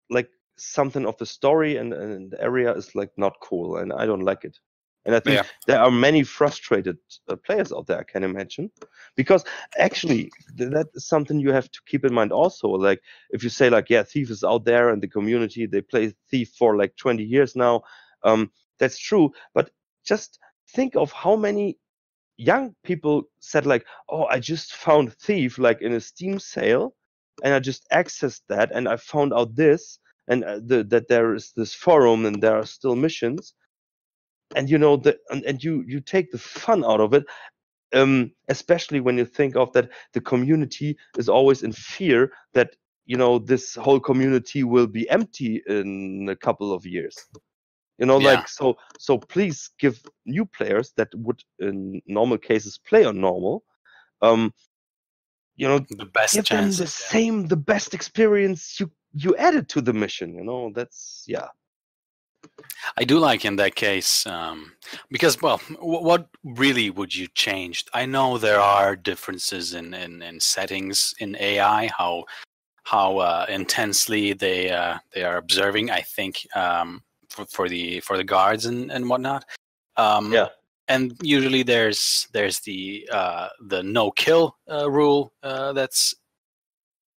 like something of the story and the area is like not cool, and I don't like it. And I think Yeah. there are many frustrated players out there, I can imagine, because actually that is something you have to keep in mind also. Like if you say like, yeah, Thief is out there and the community, they play Thief for like 20 years now, that's true, but just think of how many young people said like, oh, I just found Thief like in a Steam sale, and I just accessed that, and I found out this, and that there is this forum and there are still missions, and and you take the fun out of it, especially when you think of that the community is always in fear that this whole community will be empty in a couple of years. Yeah. Like, so please give new players that would in normal cases play on normal, um The best give them the chances. Yeah. the best experience you added to the mission. That's, yeah. I do like in that case, because, well, what really would you change? I know there are differences in settings in AI, how intensely they are observing. I think, for the guards and whatnot. Yeah. And usually there's the no kill rule that's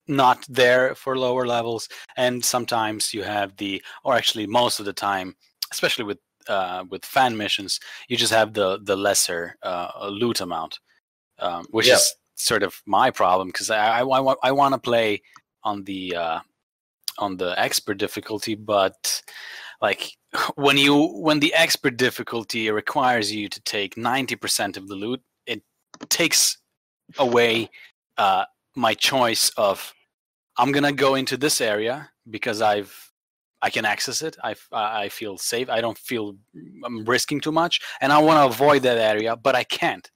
not there for lower levels, and sometimes you have or actually most of the time, especially with fan missions, you just have the lesser loot amount, which Yeah. is sort of my problem, because I want to play on the expert difficulty, but like when the expert difficulty requires you to take 90% of the loot, it takes away my choice of, I'm gonna go into this area because I can access it. I feel safe. I don't feel I'm risking too much, and I want to avoid that area, but I can't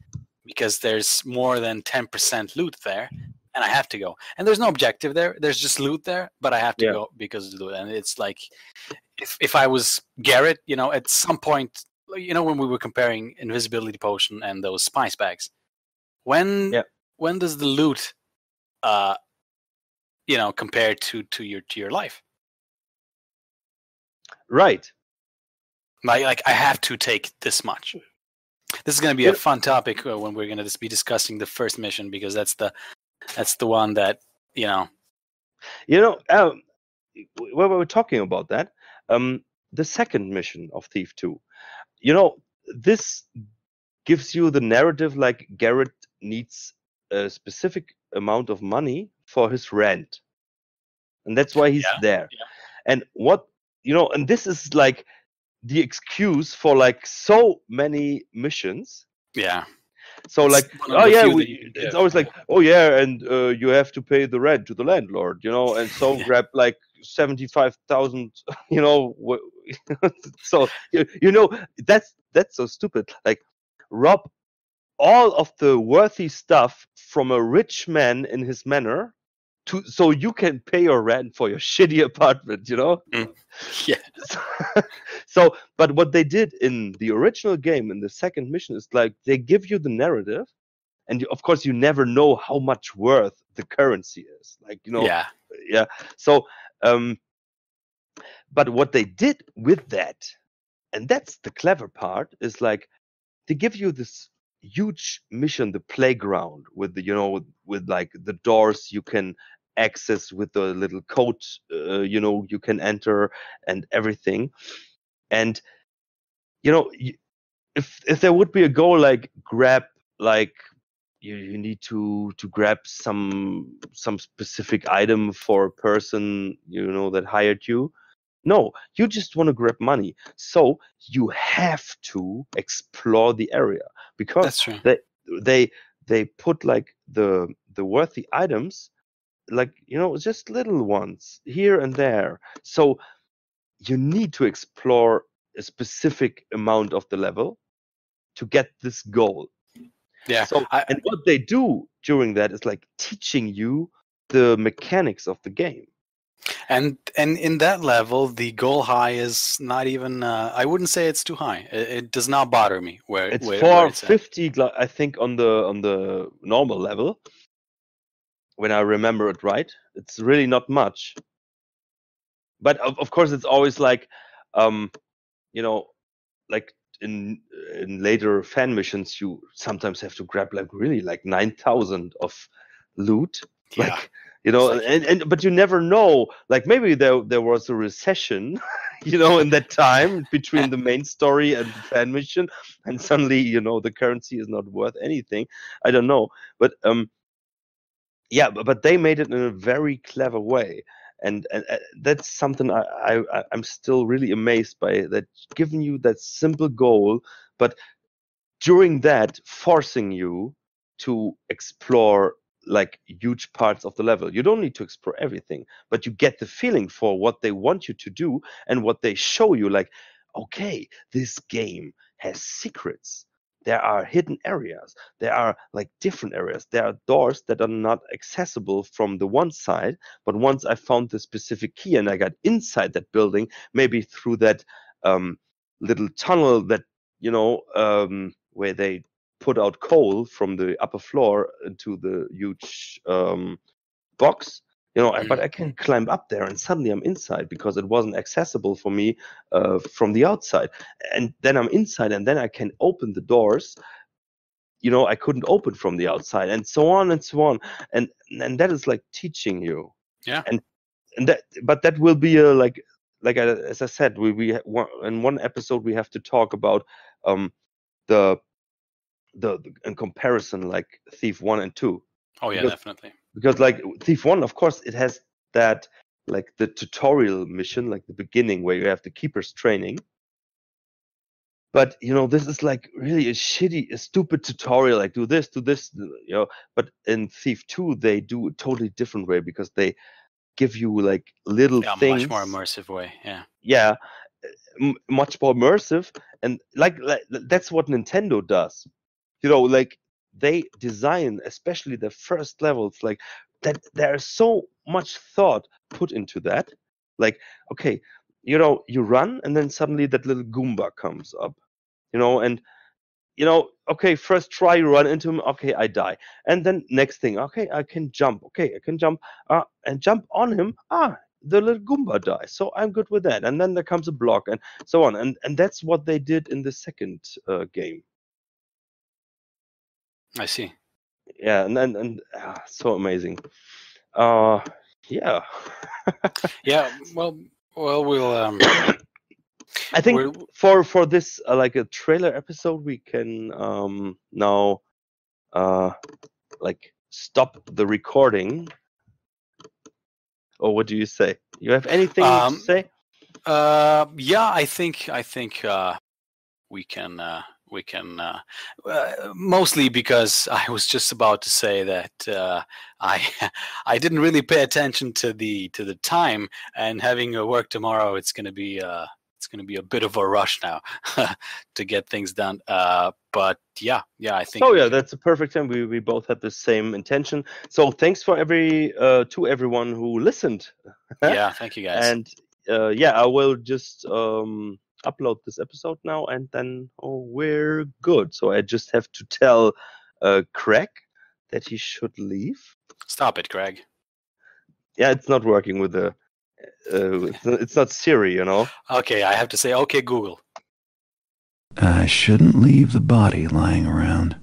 because there's more than 10% loot there, and I have to go. And there's no objective there. There's just loot there, but I have to Yeah. go because of the loot. And it's like, if I was Garrett, at some point, when we were comparing invisibility potion and those spice bags, when Yeah. when does the loot compare to your life? Right. Like I have to take this much. This is going to be a fun topic when we're going to be discussing the first mission, because that's the one that when we were talking about that, the second mission of Thief 2, this gives you the narrative like Garrett needs a specific amount of money for his rent, and that's why he's there. yeah. And and this is like the excuse for like so many missions. Yeah. So It's like, one of oh the yeah, few that you can it's give, always yeah. like, oh yeah, and you have to pay the rent to the landlord, and so Yeah. grab like 75,000, so that's that's so stupid. Like, rob all of the worthy stuff from a rich man in his manor, so you can pay your rent for your shitty apartment, you know? Mm. Yeah. So, but what they did in the original game, in the second mission, is like they give you the narrative, and of course, you never know how much worth the currency is. Like, you know, Yeah. yeah. So, but what they did with that, and that's the clever part, is like they give you this huge mission, the playground, with the, you know, with like the doors you can access with the little code, you know, you can enter and everything. And you know, if there would be a goal like grab, like you need to grab some specific item for a person, you know, that hired you. No, you just want to grab money. So you have to explore the area, because That's true. they they put like the worthy items, like, you know, just little ones here and there. So you need to explore a specific amount of the level to get this goal. Yeah. So, and what they do during that is like teaching you the mechanics of the game. And in that level, the goal high is not even. I wouldn't say it's too high. It does not bother me where It's where 450, I think, on the normal level. When I remember it right, it's really not much. But of course, it's always like, you know, like in later fan missions, you sometimes have to grab like really like 9,000 of loot. Yeah. Like, you know, It's like- and but you never know. Like, maybe there was a recession, you know, in that time between the main story and the fan mission, and suddenly, you know, the currency is not worth anything. I don't know, but yeah, but they made it in a very clever way, and that's something I'm still really amazed by. That, giving you that simple goal, but during that forcing you to explore like huge parts of the level. You don't need to explore everything, but you get the feeling for what they want you to do and what they show you. Like, okay, this game has secrets. There are hidden areas. There are like different areas. There are doors that are not accessible from the one side, but once I found the specific key and I got inside that building, maybe through that little tunnel that, you know, where they put out coal from the upper floor into the huge box, you know, but I can climb up there and suddenly I'm inside because it wasn't accessible for me from the outside. And then I'm inside and then I can open the doors, you know, I couldn't open from the outside, and so on and so on. And that is like teaching you. Yeah. And that, but that will be a as I said, in one episode we have to talk about the in comparison, like Thief 1 and 2. Oh yeah, because, definitely. because like Thief 1, of course, it has that, like the tutorial mission, like the beginning where you have the keeper's training. But you know, this is like really a stupid tutorial, like do this, you know. But in Thief 2 they do a totally different way, because they give you like little Yeah, things. much more immersive way. Yeah. Yeah, much more immersive. And like that's what Nintendo does, you know. Like, they design, especially the first levels, like that there's so much thought put into that. Like, okay, you know, you run and then suddenly that little Goomba comes up, you know, and you know, okay, first try, you run into him, okay, I die. And then next thing, okay, I can jump, okay, I can jump, and jump on him, the little Goomba dies, so I'm good with that. And then there comes a block and so on. And that's what they did in the second game. I see. Yeah, and so amazing. Yeah. Yeah. Well, we'll I think we'll for this like a trailer episode, we can now like stop the recording. Or what do you say? You have anything to say? yeah, I think we can mostly because I was just about to say that I I didn't really pay attention to the time, and having work tomorrow, it's going to be it's going to be a bit of a rush now to get things done. But yeah, I think. So yeah, that's a perfect time. We both had the same intention. So thanks for to everyone who listened. Yeah, thank you guys. And yeah, I will just upload this episode now, and then we're good. So I just have to tell Craig that he should leave. Stop it, Craig. Yeah, it's not working with the. It's not Siri, you know. Okay, I have to say, okay, Google. I shouldn't leave the body lying around.